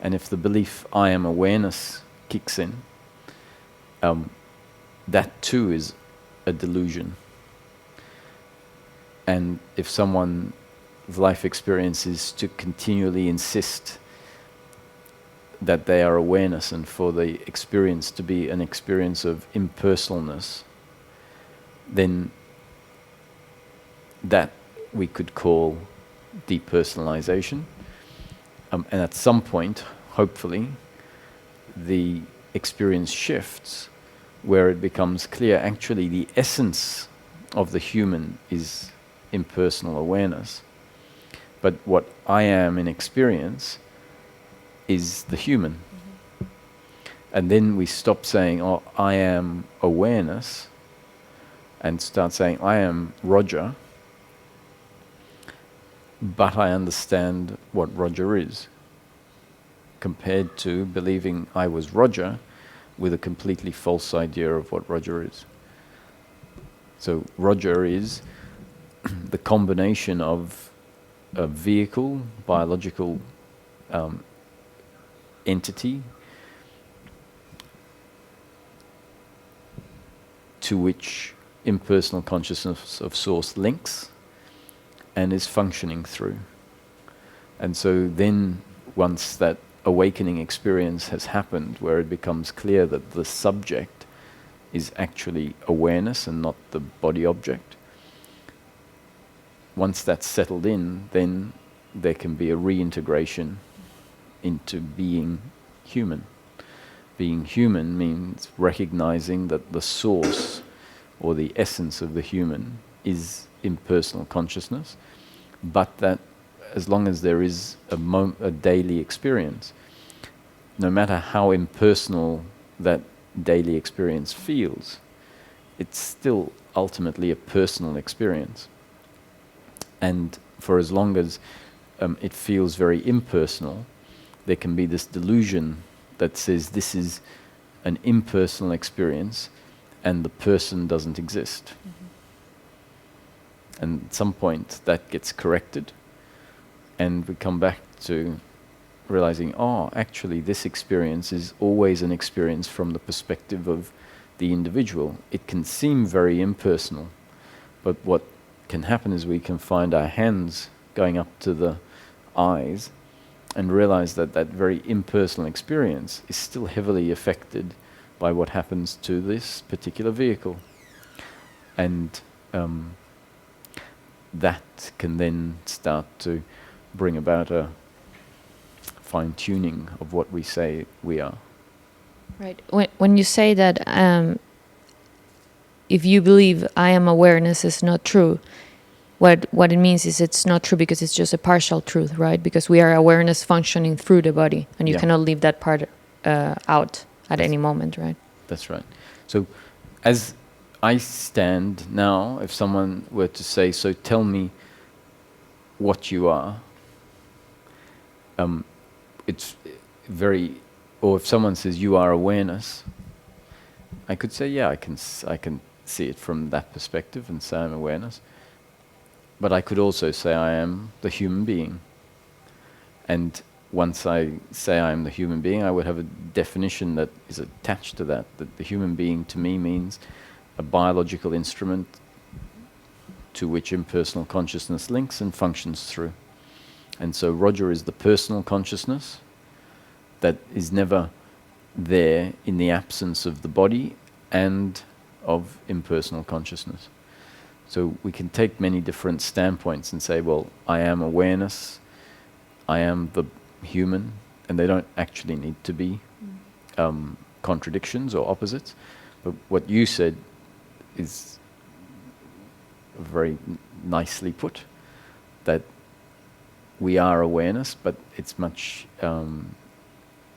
And if the belief I am awareness kicks in, that too is a delusion. And if someone's life experience is to continually insist that they are awareness and for the experience to be an experience of impersonalness, then that we could call depersonalization. And at some point, hopefully, the experience shifts where it becomes clear actually the essence of the human is impersonal awareness. But what I am in experience is the human. Mm-hmm. And then we stop saying, oh, I am awareness, and start saying, I am Roger, but I understand what Roger is, compared to believing I was Roger with a completely false idea of what Roger is. So Roger is the combination of a vehicle, biological entity, to which impersonal consciousness of source links and is functioning through. And so then once that awakening experience has happened, where it becomes clear that the subject is actually awareness and not the body object, once that's settled in, then there can be a reintegration into being human. Being human means recognizing that the source or the essence of the human is impersonal consciousness, but that as long as there is a daily experience, no matter how impersonal that daily experience feels, it's still ultimately a personal experience. And for as long as it feels very impersonal, there can be this delusion that says this is an impersonal experience and the person doesn't exist. Mm-hmm. And at some point that gets corrected and we come back to realizing, oh, actually this experience is always an experience from the perspective of the individual. It can seem very impersonal, but what can happen is we can find our hands going up to the eyes and realize that that very impersonal experience is still heavily affected by what happens to this particular vehicle. And that can then start to bring about a fine-tuning of what we say we are. Right. When you say that if you believe I am awareness is not true, what it means is it's not true because it's just a partial truth, right? Because we are awareness functioning through the body, and you cannot leave that part out at any moment, right? That's right. So as I stand now, if someone were to say, so tell me what you are, it's very, or if someone says you are awareness, I could say, yeah, I can see it from that perspective and say I'm awareness. But I could also say I am the human being. And once I say I am the human being, I would have a definition that is attached to that the human being to me means a biological instrument to which impersonal consciousness links and functions through. And so Roger is the personal consciousness that is never there in the absence of the body and of impersonal consciousness. So we can take many different standpoints and say, well, I am awareness, I am the human, and they don't actually need to be contradictions or opposites. But what you said is very nicely put, that we are awareness, but it's much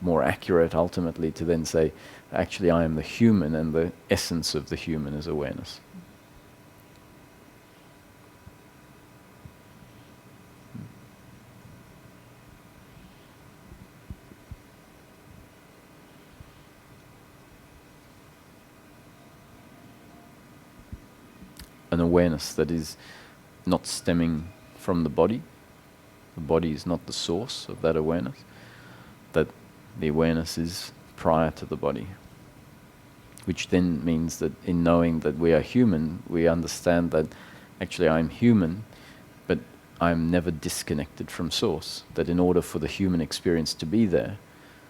more accurate ultimately to then say, actually I am the human, and the essence of the human is awareness. An awareness that is not stemming from the body. The body is not the source of that awareness. That the awareness is prior to the body. Which then means that in knowing that we are human, we understand that actually I'm human, but I'm never disconnected from source. That in order for the human experience to be there,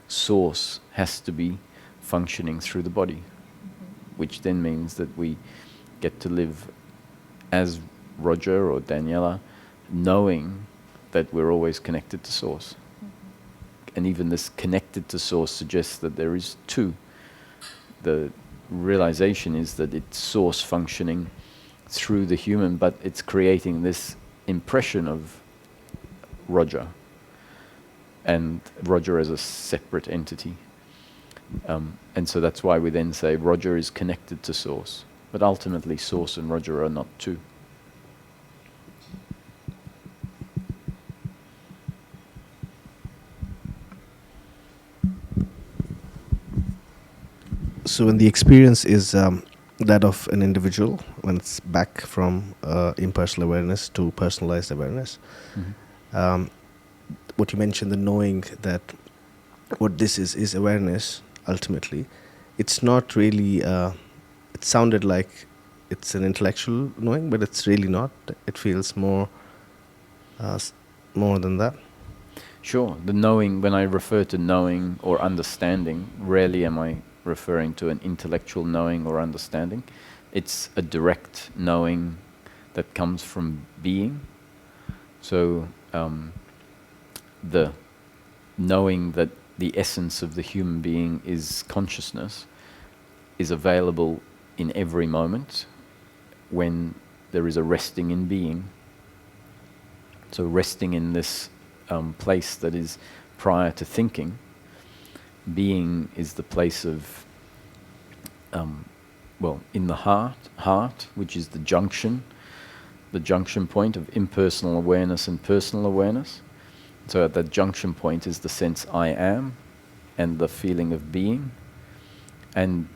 source has to be functioning through the body. Which then means that we get to live as Roger or Daniela, knowing that we're always connected to source. And even this connected to source suggests that there is two. The realization is that it's source functioning through the human, but it's creating this impression of Roger, and Roger as a separate entity. And so that's why we then say Roger is connected to source. But ultimately, source and Roger are not two. So when the experience is that of an individual, when it's back from impersonal awareness to personalized awareness, what you mentioned, the knowing that what this is awareness, ultimately, it's not really, it sounded like it's an intellectual knowing, but it's really not. It feels more than that. Sure. The knowing, when I refer to knowing or understanding, rarely am I referring to an intellectual knowing or understanding. It's a direct knowing that comes from being. So the knowing that the essence of the human being is consciousness is available in every moment when there is a resting in being. So resting in this place that is prior to thinking. Being is the place of, in the heart, which is the junction point of impersonal awareness and personal awareness. So at that junction point is the sense I am and the feeling of being. And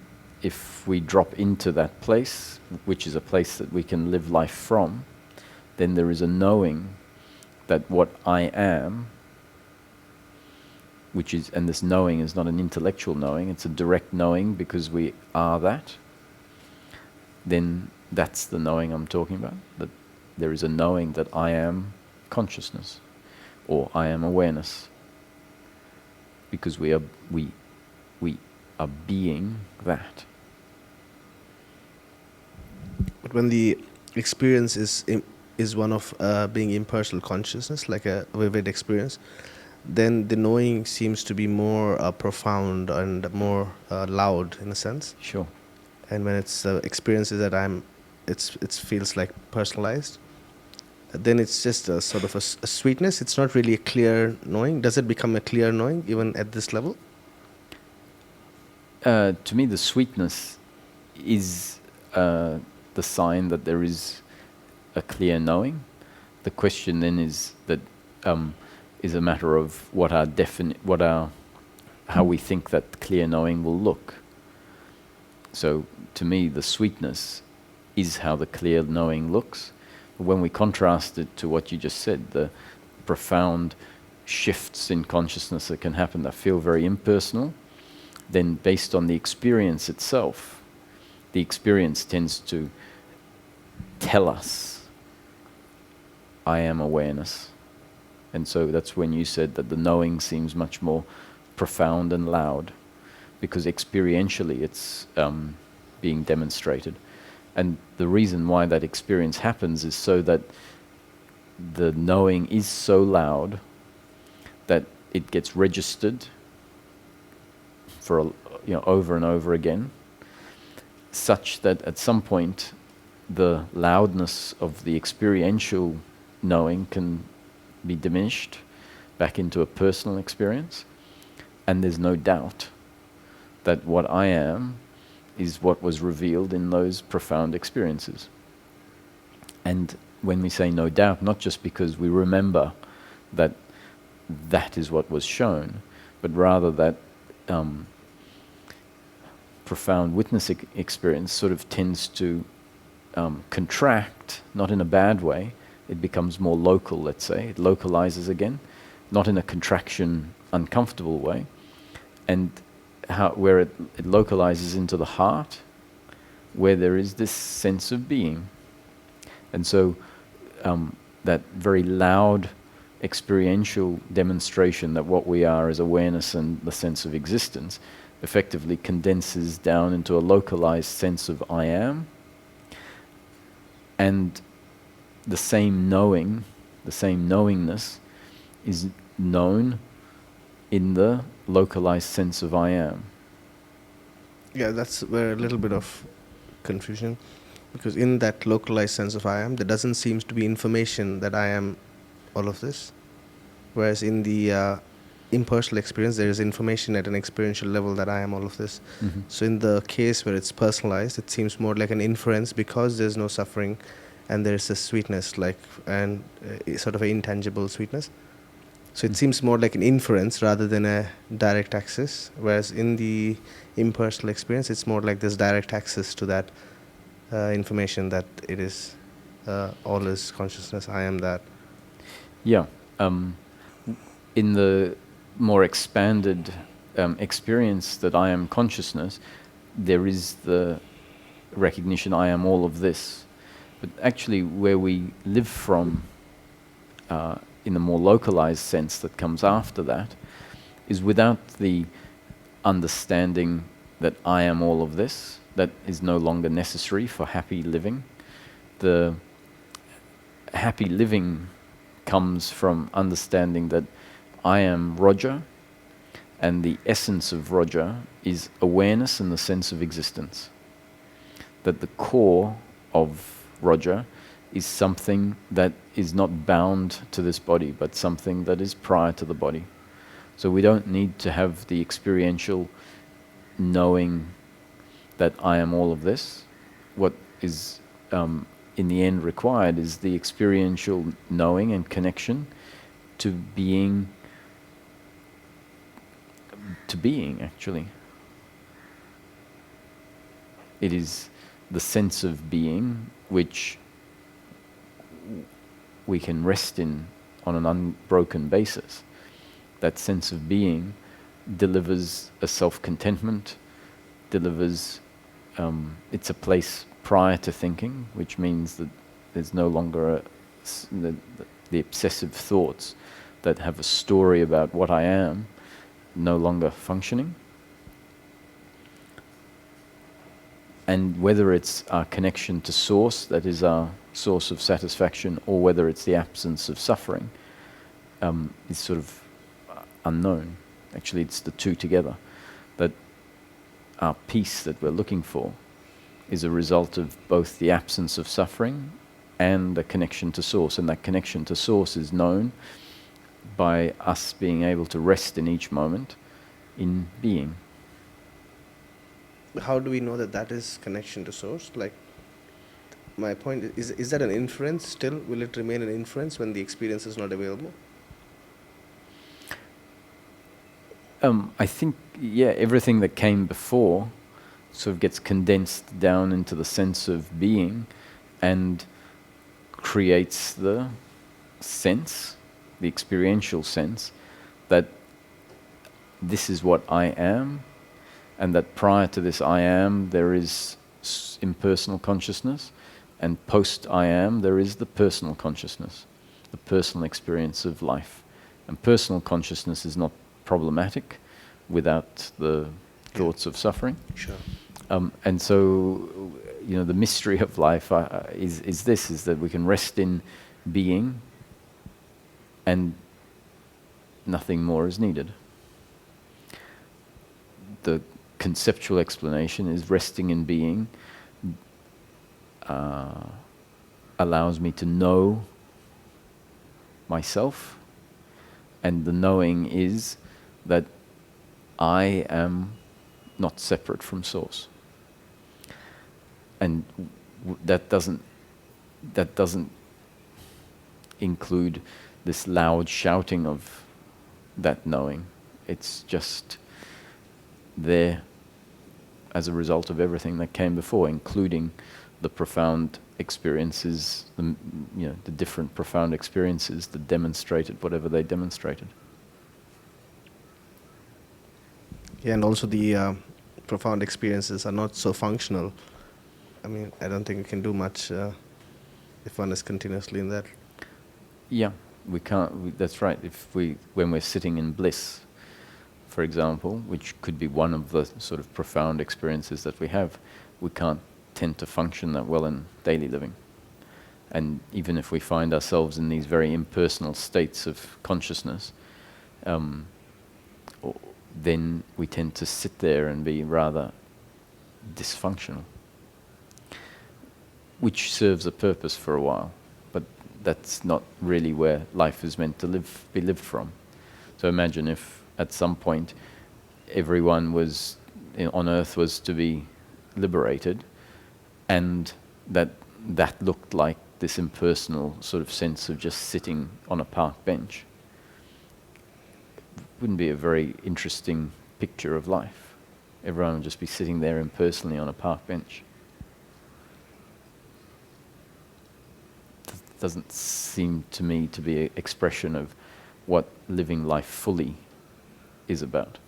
if we drop into that place, which is a place that we can live life from, then there is a knowing that what I am, and this knowing is not an intellectual knowing, it's a direct knowing because we are that, then that's the knowing I'm talking about. That there is a knowing that I am consciousness, or I am awareness, because we are being that. But when the experience is one of being impersonal consciousness, like a vivid experience, then the knowing seems to be more profound and more loud in a sense. Sure. And when it's experiences that it feels like personalized, then it's just a sort of a sweetness. It's not really a clear knowing. Does it become a clear knowing even at this level? To me, the sweetness is the sign that there is a clear knowing. The question then is that is a matter of how we think that clear knowing will look. So to me, the sweetness is how the clear knowing looks. When we contrast it to what you just said, the profound shifts in consciousness that can happen that feel very impersonal, then based on the experience itself, the experience tends to tell us, I am awareness. And so that's when you said that the knowing seems much more profound and loud, because experientially it's being demonstrated. And the reason why that experience happens is so that the knowing is so loud that it gets registered for over and over again, such that at some point the loudness of the experiential knowing can be diminished back into a personal experience. and there's no doubt that what I am is what was revealed in those profound experiences. And when we say no doubt, not just because we remember that that is what was shown, but rather that profound witness experience sort of tends to contract, not in a bad way. It becomes more local, let's say. It localizes again, not in a contraction, uncomfortable way. And where it localizes into the heart, where there is this sense of being. And so that very loud experiential demonstration that what we are is awareness and the sense of existence effectively condenses down into a localized sense of I am, and the same knowing, the same knowingness is known in the localized sense of I am. Yeah, that's where a little bit of confusion, because in that localized sense of I am, there doesn't seem to be information that I am all of this, whereas in the impersonal experience, there is information at an experiential level that I am all of this. Mm-hmm. So in the case where it's personalized, it seems more like an inference because there's no suffering, and there's a sweetness, and sort of an intangible sweetness. So it seems more like an inference rather than a direct access, whereas in the impersonal experience, it's more like this direct access to that information that it is all is consciousness, I am that. Yeah. In the more expanded experience that I am consciousness, there is the recognition I am all of this. But actually where we live from in the more localized sense that comes after that is without the understanding that I am all of this, that is no longer necessary for happy living. The happy living comes from understanding that I am Roger, and the essence of Roger is awareness and the sense of existence. That the core of Roger is something that is not bound to this body, but something that is prior to the body. So we don't need to have the experiential knowing that I am all of this. What is in the end required is the experiential knowing and connection to being, actually. It is the sense of being which we can rest in on an unbroken basis. That sense of being delivers a self-contentment, delivers, it's a place prior to thinking, which means that there's no longer the obsessive thoughts that have a story about what I am no longer functioning. And whether it's our connection to source, that is our source of satisfaction, or whether it's the absence of suffering, is sort of unknown. Actually, it's the two together. That our peace that we're looking for is a result of both the absence of suffering and a connection to source. And that connection to source is known by us being able to rest in each moment in being. How do we know that that is connection to source? Like, my point is that an inference still? Will it remain an inference when the experience is not available? I think, yeah, everything that came before sort of gets condensed down into the sense of being and creates the sense, the experiential sense, that this is what I am, and that prior to this I am there is impersonal consciousness, and post I am there is the personal consciousness, the personal experience of life. And personal consciousness is not problematic without the thoughts of suffering. Sure. And so, you know, the mystery of life is that we can rest in being and nothing more is needed. The conceptual explanation is resting in being allows me to know myself, and the knowing is that I am not separate from Source. And that doesn't include this loud shouting of that knowing. It's just there as a result of everything that came before, including the profound experiences, the different profound experiences that demonstrated whatever they demonstrated. Yeah, and also the profound experiences are not so functional. I mean, I don't think we can do much if one is continuously in that. Yeah, we can't. That's right. When we're sitting in bliss, for example, which could be one of the sort of profound experiences that we have, we can't tend to function that well in daily living. And even if we find ourselves in these very impersonal states of consciousness, then we tend to sit there and be rather dysfunctional, which serves a purpose for a while, but that's not really where life is meant to be lived from. So imagine if at some point everyone on earth was to be liberated, and that looked like this impersonal sort of sense of just sitting on a park bench. Wouldn't be a very interesting picture of life. Everyone would just be sitting there impersonally on a park bench. Doesn't seem to me to be an expression of what living life fully is about.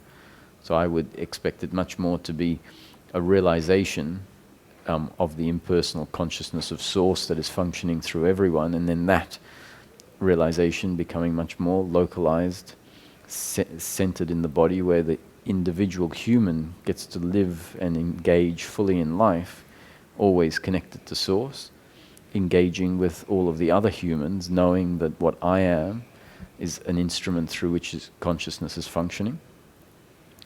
So I would expect it much more to be a realization of the impersonal consciousness of Source that is functioning through everyone, and then that realization becoming much more localized, centered in the body, where the individual human gets to live and engage fully in life, always connected to Source, engaging with all of the other humans, knowing that what I am is an instrument through which consciousness is functioning,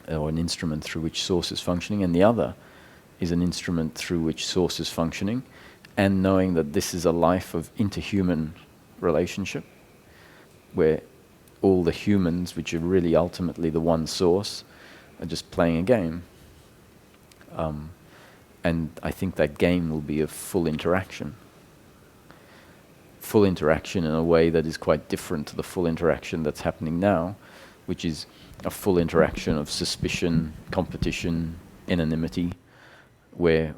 or an instrument through which Source is functioning, and the other is an instrument through which Source is functioning, and knowing that this is a life of interhuman relationship, where all the humans, which are really ultimately the one Source, are just playing a game. And I think that game will be a full interaction in a way that is quite different to the full interaction that's happening now, which is a full interaction of suspicion, competition, anonymity, where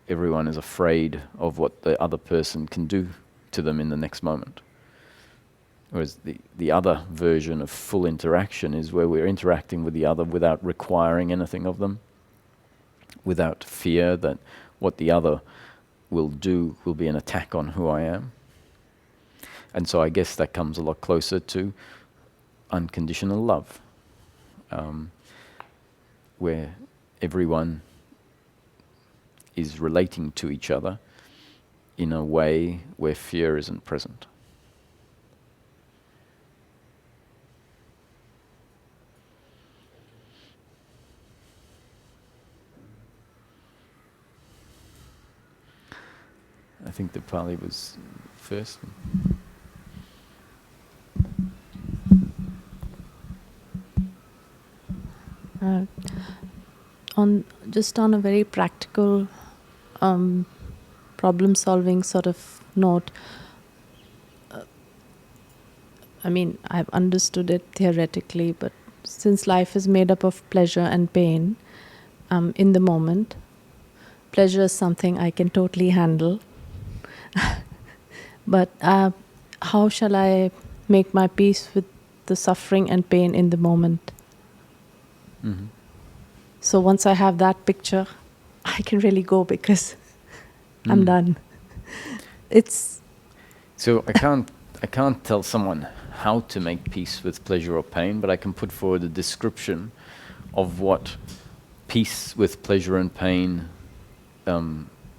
everyone is afraid of what the other person can do to them in the next moment. Whereas the other version of full interaction is where we're interacting with the other without requiring anything of them, without fear that what the other will do will be an attack on who I am. And so I guess that comes a lot closer to unconditional love, where everyone is relating to each other in a way where fear isn't present. I think the Pali was first. On a very practical problem-solving sort of note, I mean, I've understood it theoretically, but since life is made up of pleasure and pain, in the moment, pleasure is something I can totally handle. But how shall I make my peace with the suffering and pain in the moment? Mm-hmm. So once I have that picture, I can really go, because I'm done. So I can't tell someone how to make peace with pleasure or pain, but I can put forward a description of what peace with pleasure and pain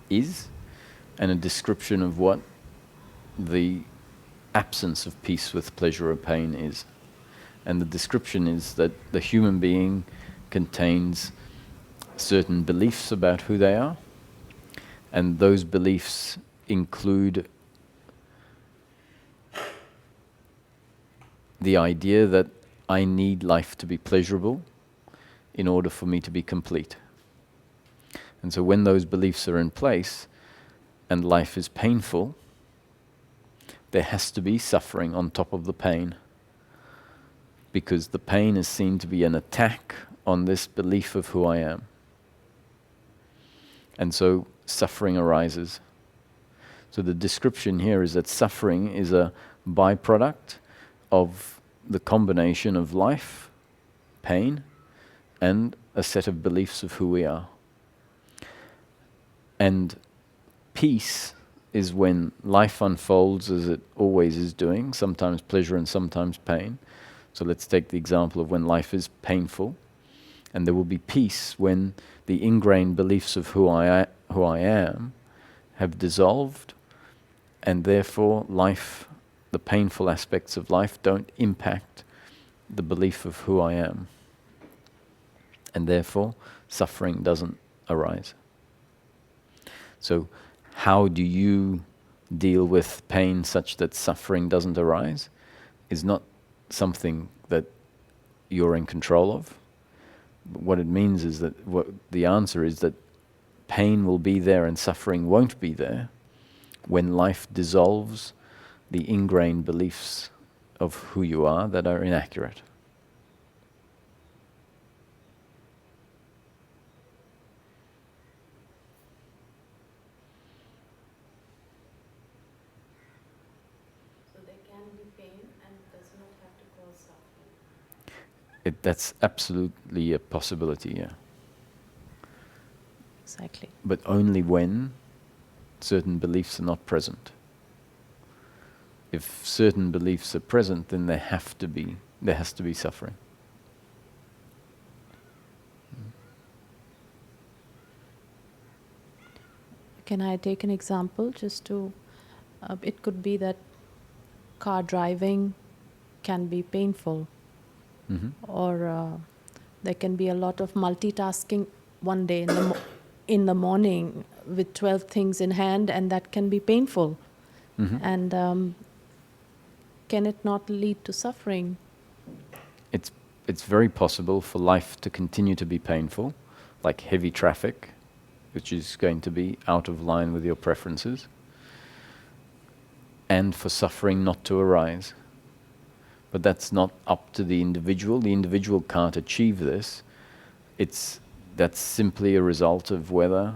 is, and a description of what the absence of peace with pleasure or pain is. And the description is that the human being contains certain beliefs about who they are, and those beliefs include the idea that I need life to be pleasurable, in order for me to be complete. And so when those beliefs are in place and life is painful, there has to be suffering on top of the pain, because the pain is seen to be an attack on this belief of who I am. And so suffering arises. So the description here is that suffering is a byproduct of the combination of life, pain, and a set of beliefs of who we are. And peace is when life unfolds as it always is doing, sometimes pleasure and sometimes pain. So let's take the example of when life is painful, and there will be peace when the ingrained beliefs of who I am have dissolved, and therefore life, the painful aspects of life, don't impact the belief of who I am. And therefore suffering doesn't arise. So how do you deal with pain such that suffering doesn't arise is not something that you're in control of. But what it means is that the answer is that pain will be there and suffering won't be there when life dissolves the ingrained beliefs of who you are that are inaccurate. That's absolutely a possibility, yeah. Exactly. But only when certain beliefs are not present. If certain beliefs are present, then there has to be suffering. Can I take an example just to, it could be that car driving can be painful. Mm-hmm. Or there can be a lot of multitasking one day in the morning with 12 things in hand, and that can be painful. Mm-hmm. And can it not lead to suffering? It's very possible for life to continue to be painful, like heavy traffic, which is going to be out of line with your preferences, and for suffering not to arise. But that's not up to the individual. The individual can't achieve this. That's simply a result of whether,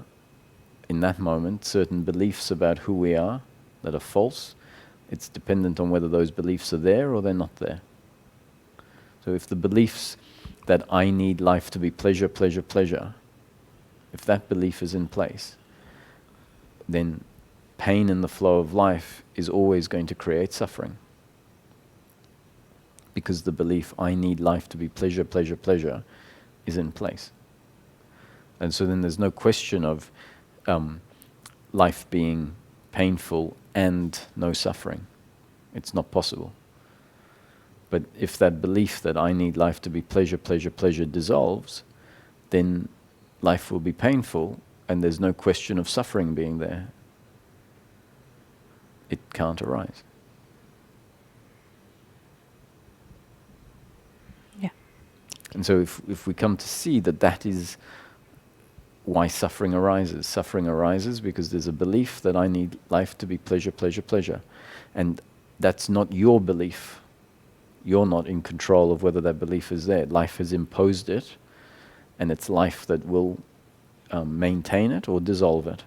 in that moment, certain beliefs about who we are that are false, it's dependent on whether those beliefs are there or they're not there. So if the beliefs that I need life to be pleasure, pleasure, pleasure, if that belief is in place, then pain in the flow of life is always going to create suffering. Because the belief, I need life to be pleasure, pleasure, pleasure, is in place. And so then there's no question of life being painful and no suffering. It's not possible. But if that belief that I need life to be pleasure, pleasure, pleasure dissolves, then life will be painful and there's no question of suffering being there. It can't arise. And so if we come to see that that is why suffering arises because there's a belief that I need life to be pleasure, pleasure, pleasure. And that's not your belief. You're not in control of whether that belief is there. Life has imposed it, and it's life that will maintain it or dissolve it.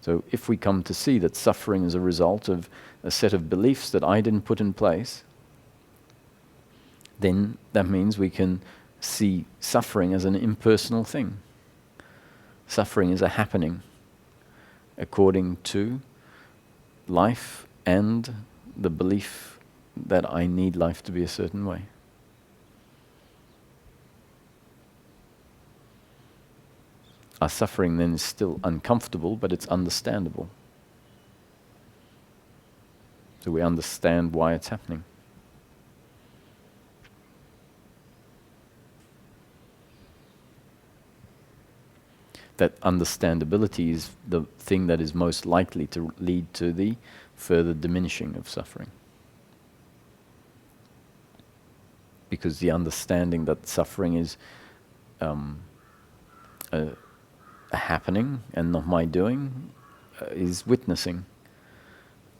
So if we come to see that suffering is a result of a set of beliefs that I didn't put in place, then that means we can see suffering as an impersonal thing. Suffering is a happening according to life and the belief that I need life to be a certain way. Our suffering then is still uncomfortable, but it's understandable. So we understand why it's happening. That understandability is the thing that is most likely to lead to the further diminishing of suffering. Because the understanding that suffering is a happening and not my doing, is witnessing.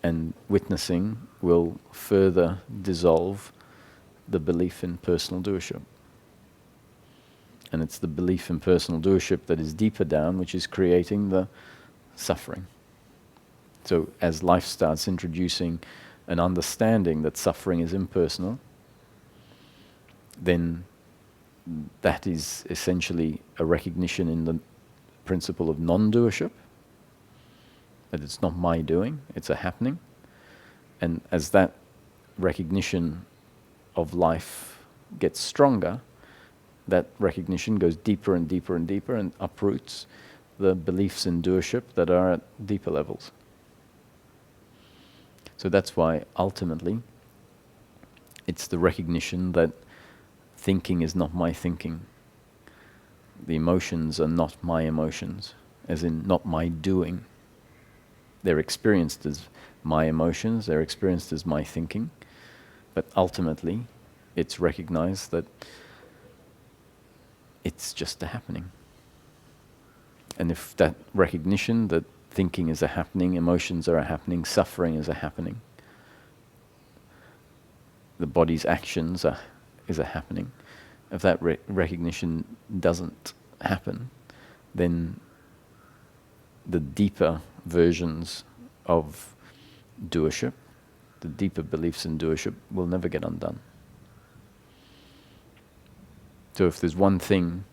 And witnessing will further dissolve the belief in personal doership. And it's the belief in personal doership that is deeper down, which is creating the suffering. So as life starts introducing an understanding that suffering is impersonal, then that is essentially a recognition in the principle of non-doership, that it's not my doing, it's a happening. And as that recognition of life gets stronger, that recognition goes deeper and deeper and deeper and uproots the beliefs in doership that are at deeper levels. So that's why ultimately it's the recognition that thinking is not my thinking. The emotions are not my emotions, as in not my doing. They're experienced as my emotions, they're experienced as my thinking, but ultimately it's recognized that it's just a happening. And if that recognition that thinking is a happening, emotions are a happening, suffering is a happening, the body's actions is a happening, if that recognition doesn't happen, then the deeper versions of doership, the deeper beliefs in doership, will never get undone. So if there's one thing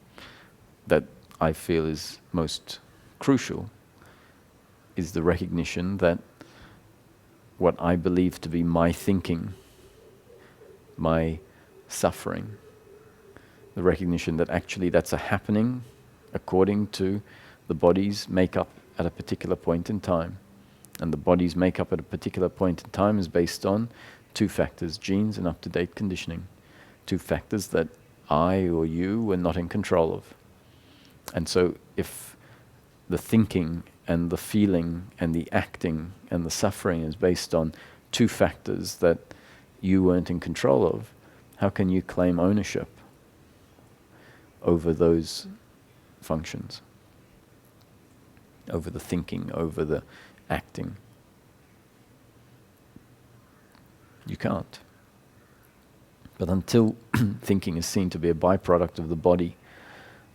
that I feel is most crucial, is the recognition that what I believe to be my thinking, my suffering, the recognition that actually that's a happening according to the body's makeup at a particular point in time. And the body's makeup at a particular point in time is based on two factors, genes and up-to-date conditioning. Two factors that I or you were not in control of. And so if the thinking and the feeling and the acting and the suffering is based on two factors that you weren't in control of, how can you claim ownership over those functions? Over the thinking, over the acting? You can't. But until thinking is seen to be a byproduct of the body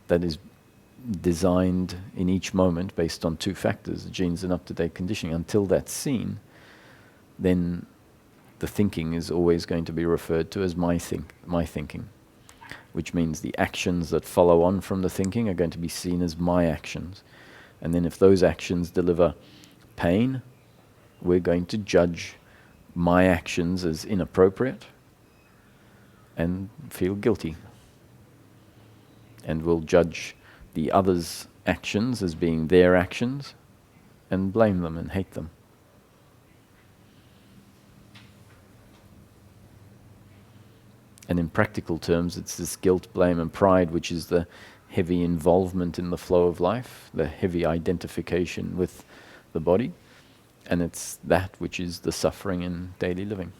that is designed in each moment based on two factors, genes and up-to-date conditioning, until that's seen, then the thinking is always going to be referred to as my thinking, which means the actions that follow on from the thinking are going to be seen as my actions. And then if those actions deliver pain, we're going to judge my actions as inappropriate and feel guilty. And we'll judge the others' actions as being their actions and blame them and hate them. And in practical terms, it's this guilt, blame and pride which is the heavy involvement in the flow of life, the heavy identification with the body, and it's that which is the suffering in daily living.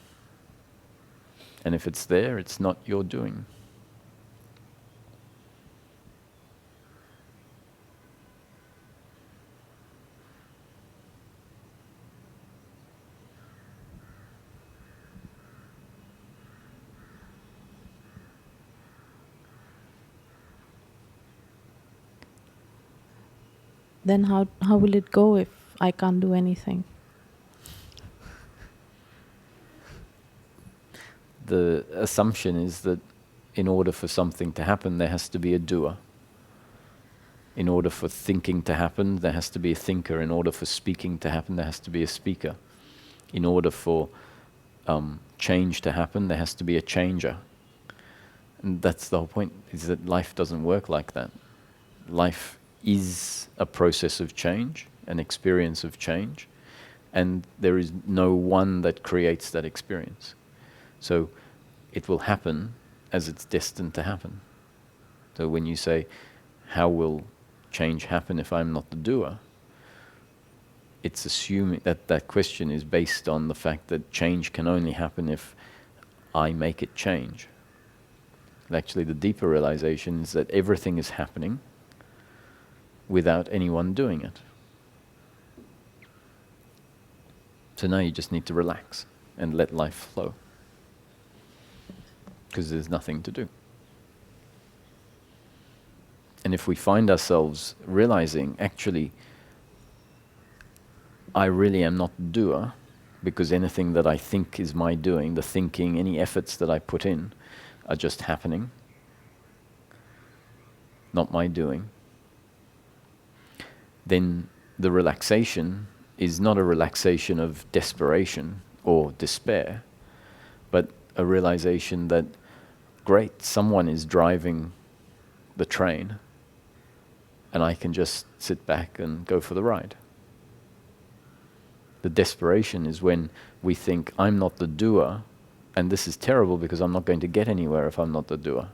And if it's there, it's not your doing. Then how will it go if I can't do anything? The assumption is that in order for something to happen, there has to be a doer. In order for thinking to happen, there has to be a thinker. In order for speaking to happen, there has to be a speaker. In order for change to happen, there has to be a changer. And that's the whole point, is that life doesn't work like that. Life is a process of change, an experience of change, and there is no one that creates that experience. So it will happen as it's destined to happen. So when you say, how will change happen if I'm not the doer? It's assuming that that question is based on the fact that change can only happen if I make it change. And actually, the deeper realization is that everything is happening without anyone doing it. So now you just need to relax and let life flow, because there's nothing to do. And if we find ourselves realizing, actually, I really am not the doer, because anything that I think is my doing, the thinking, any efforts that I put in, are just happening, not my doing, then the relaxation is not a relaxation of desperation or despair, but a realization that, great, someone is driving the train, and I can just sit back and go for the ride. The desperation is when we think, I'm not the doer, and this is terrible because I'm not going to get anywhere if I'm not the doer.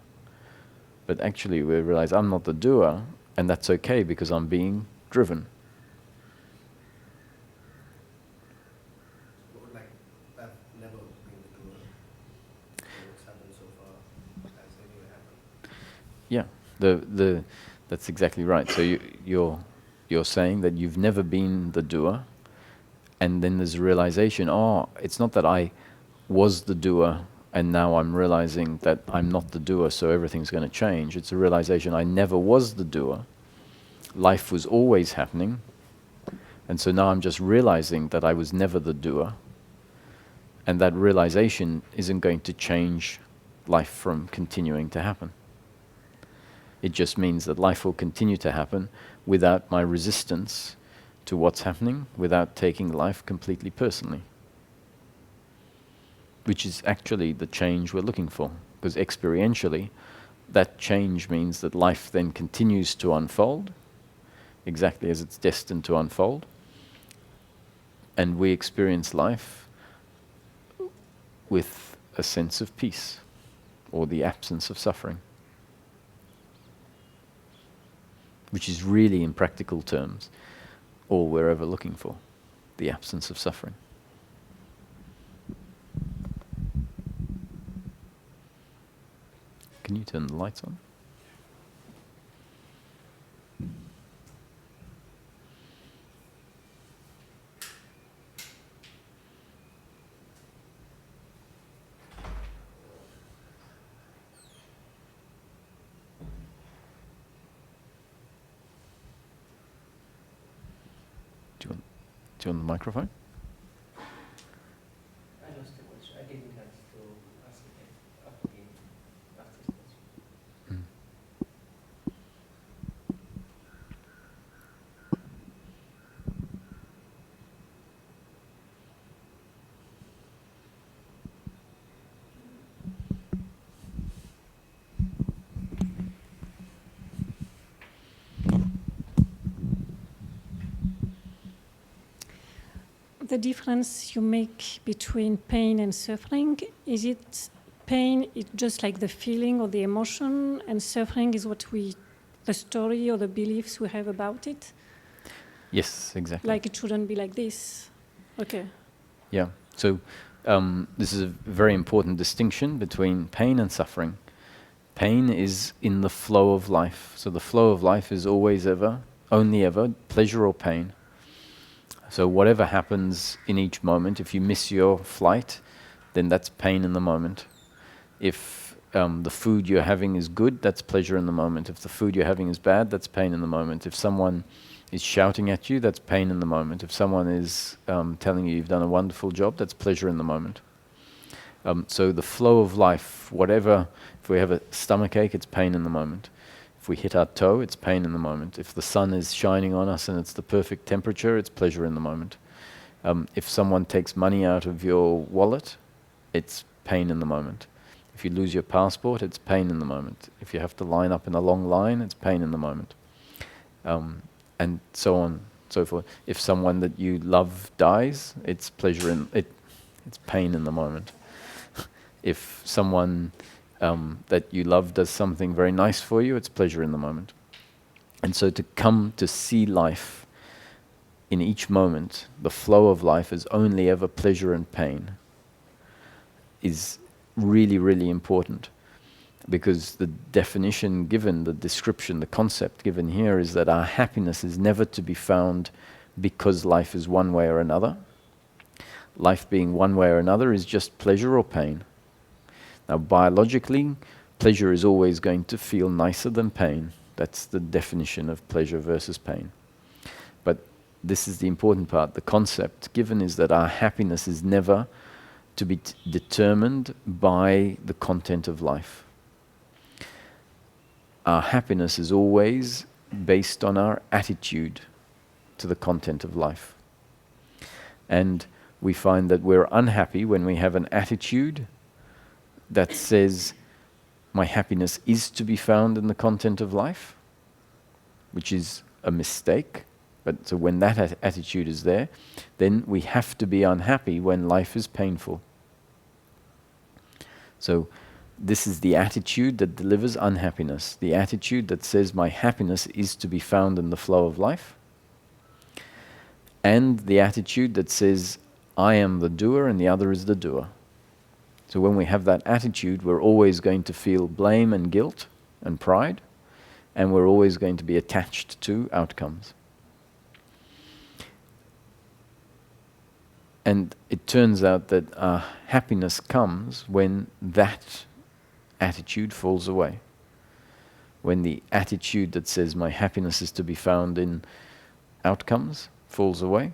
But actually we realize I'm not the doer, and that's okay because I'm being driven. Like that never been the doer. What's happened so far has anyway happened. Yeah, that's exactly right. So you're saying that you've never been the doer, and then there's a realization, oh, it's not that I was the doer and now I'm realizing that I'm not the doer, so everything's going to change. It's a realization I never was the doer. Life was always happening, and so now I'm just realizing that I was never the doer, and that realization isn't going to change life from continuing to happen. It just means that life will continue to happen without my resistance to what's happening, without taking life completely personally. Which is actually the change we're looking for. Because experientially, that change means that life then continues to unfold, exactly as it's destined to unfold. And we experience life with a sense of peace, or the absence of suffering. Which is really, in practical terms, all we're ever looking for, the absence of suffering. Can you turn the lights on? Do you want the microphone? I lost the question. I didn't have to ask it again after this question. The difference you make between pain and suffering, is it pain is just like the feeling or the emotion, and suffering is the story or the beliefs we have about it? Yes, exactly. Like it shouldn't be like this. Okay. Yeah. So this is a very important distinction between pain and suffering. Pain is in the flow of life. So the flow of life is always ever, only ever, pleasure or pain. So whatever happens in each moment, if you miss your flight, then that's pain in the moment. If the food you're having is good, that's pleasure in the moment. If the food you're having is bad, that's pain in the moment. If someone is shouting at you, that's pain in the moment. If someone is telling you you've done a wonderful job, that's pleasure in the moment. So the flow of life, whatever, if we have a stomach ache, it's pain in the moment. If we hit our toe, it's pain in the moment. If the sun is shining on us and it's the perfect temperature, it's pleasure in the moment. If someone takes money out of your wallet, it's pain in the moment. If you lose your passport, it's pain in the moment. If you have to line up in a long line, it's pain in the moment. And so on, so forth. If someone that you love dies, it's pleasure in it. It's pain in the moment. If someone that you love does something very nice for you, it's pleasure in the moment. And so to come to see life in each moment, the flow of life is only ever pleasure and pain, is really, really important. because the definition given, the description, the concept given here is that our happiness is never to be found because life is one way or another. Life being one way or another is just pleasure or pain. Now, biologically, pleasure is always going to feel nicer than pain. That's the definition of pleasure versus pain. But this is the important part. The concept given is that our happiness is never to be determined by the content of life. Our happiness is always based on our attitude to the content of life. And we find that we're unhappy when we have an attitude that says, my happiness is to be found in the content of life, which is a mistake. But so when that attitude is there, then we have to be unhappy when life is painful. So this is the attitude that delivers unhappiness, the attitude that says my happiness is to be found in the flow of life, and the attitude that says I am the doer and the other is the doer. So when we have that attitude, we're always going to feel blame and guilt and pride, and we're always going to be attached to outcomes. And it turns out that happiness comes when that attitude falls away. When the attitude that says my happiness is to be found in outcomes falls away,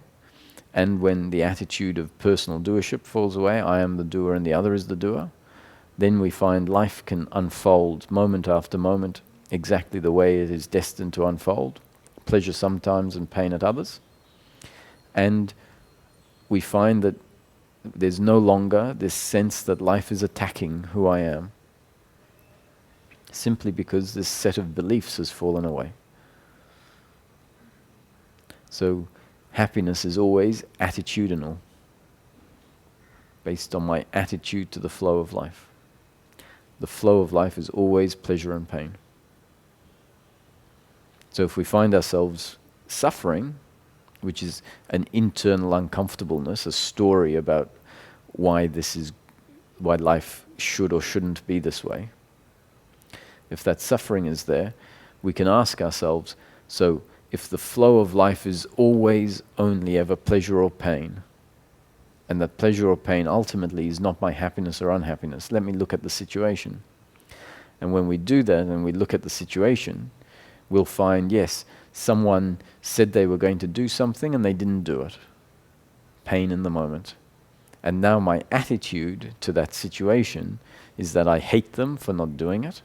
and when the attitude of personal doership falls away, I am the doer and the other is the doer, then we find life can unfold moment after moment exactly the way it is destined to unfold, pleasure sometimes and pain at others. And we find that there's no longer this sense that life is attacking who I am, simply because this set of beliefs has fallen away. So happiness is always attitudinal, based on my attitude to the flow of life. The flow of life is always pleasure and pain. So if we find ourselves suffering, which is an internal uncomfortableness, a story about why life should or shouldn't be this way. If that suffering is there, we can ask ourselves, so if the flow of life is always only ever pleasure or pain, and that pleasure or pain ultimately is not my happiness or unhappiness, let me look at the situation. And when we do that and we look at the situation, we'll find, yes, someone said they were going to do something and they didn't do it. Pain in the moment. And now my attitude to that situation is that I hate them for not doing it.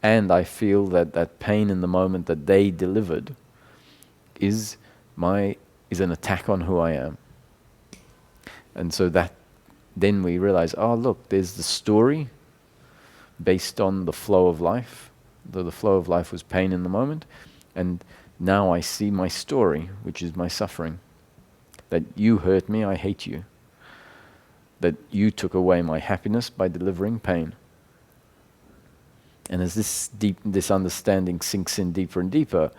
And I feel that that pain in the moment that they delivered is an attack on who I am. And so that then we realize, oh look, there's the story based on the flow of life. The flow of life was pain in the moment, and now I see my story, which is my suffering. That you hurt me, I hate you. That you took away my happiness by delivering pain. And as this understanding sinks in deeper and deeper,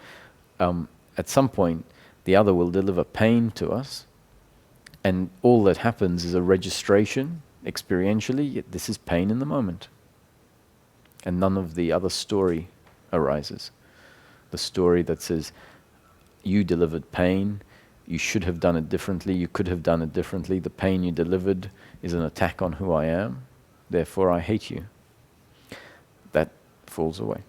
at some point the other will deliver pain to us, and all that happens is a registration, experientially, yet this is pain in the moment. And none of the other story arises. The story that says, you delivered pain, you should have done it differently, you could have done it differently, the pain you delivered is an attack on who I am, therefore I hate you. That falls away.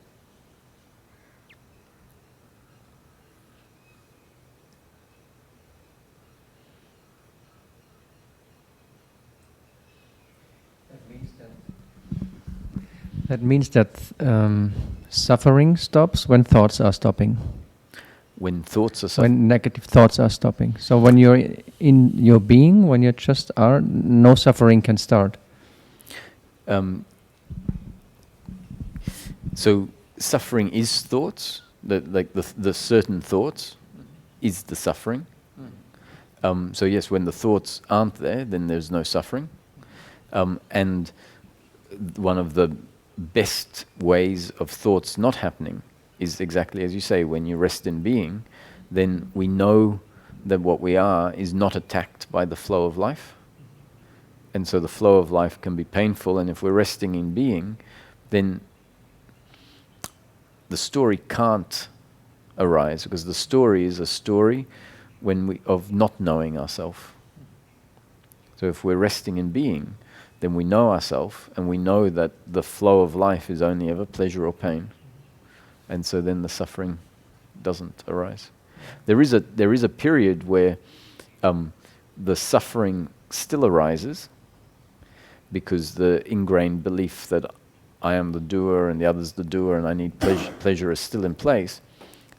That means that suffering stops when thoughts are stopping. When thoughts are suffering. When negative thoughts are stopping. So when you're in your being, when you just are, no suffering can start. So suffering is thoughts, the certain thoughts is the suffering. So yes, when the thoughts aren't there, then there's no suffering. And one of the best ways of thoughts not happening is exactly as you say, when you rest in being, then we know that what we are is not attacked by the flow of life. And so the flow of life can be painful, and if we're resting in being, then the story can't arise, because the story is a story of not knowing ourselves. So if we're resting in being, then we know ourselves, and we know that the flow of life is only ever pleasure or pain. And so then the suffering doesn't arise. There is a period where the suffering still arises, because the ingrained belief that I am the doer and the other's the doer and I need pleasure is still in place,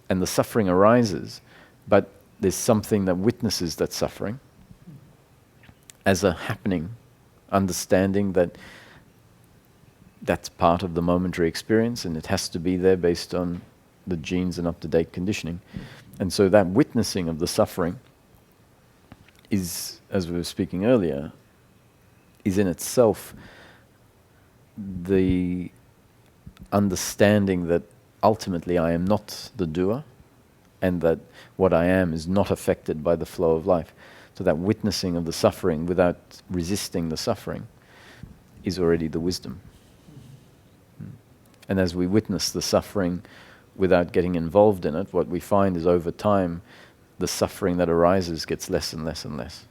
and the suffering arises, but there's something that witnesses that suffering as a happening, understanding that that's part of the momentary experience and it has to be there based on the genes and up-to-date conditioning. And so that witnessing of the suffering is, as we were speaking earlier, is in itself the understanding that ultimately I am not the doer, and that what I am is not affected by the flow of life. So that witnessing of the suffering without resisting the suffering is already the wisdom. And as we witness the suffering without getting involved in it, what we find is over time the suffering that arises gets less and less and less,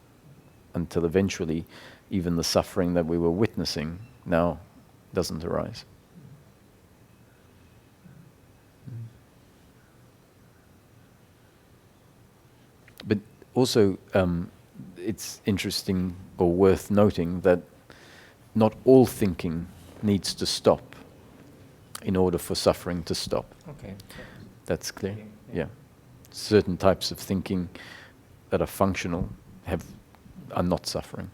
until eventually even the suffering that we were witnessing now doesn't arise. But also, it's interesting or worth noting that not all thinking needs to stop in order for suffering to stop. Okay. That's clear? Yeah. Certain types of thinking that are functional are not suffering.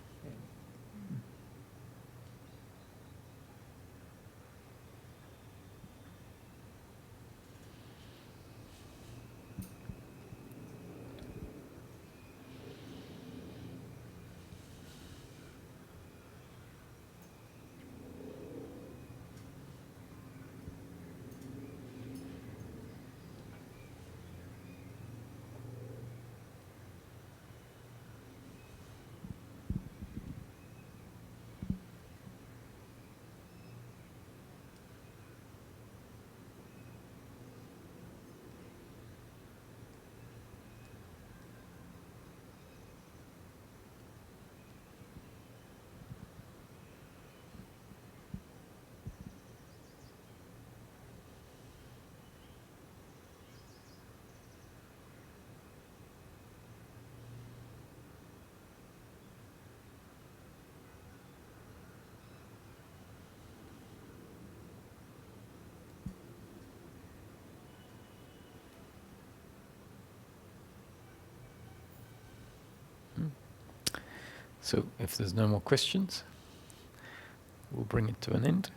So if there's no more questions, we'll bring it to an end.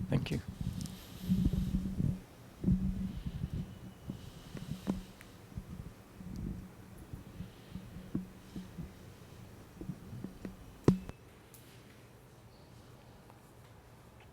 Thank you.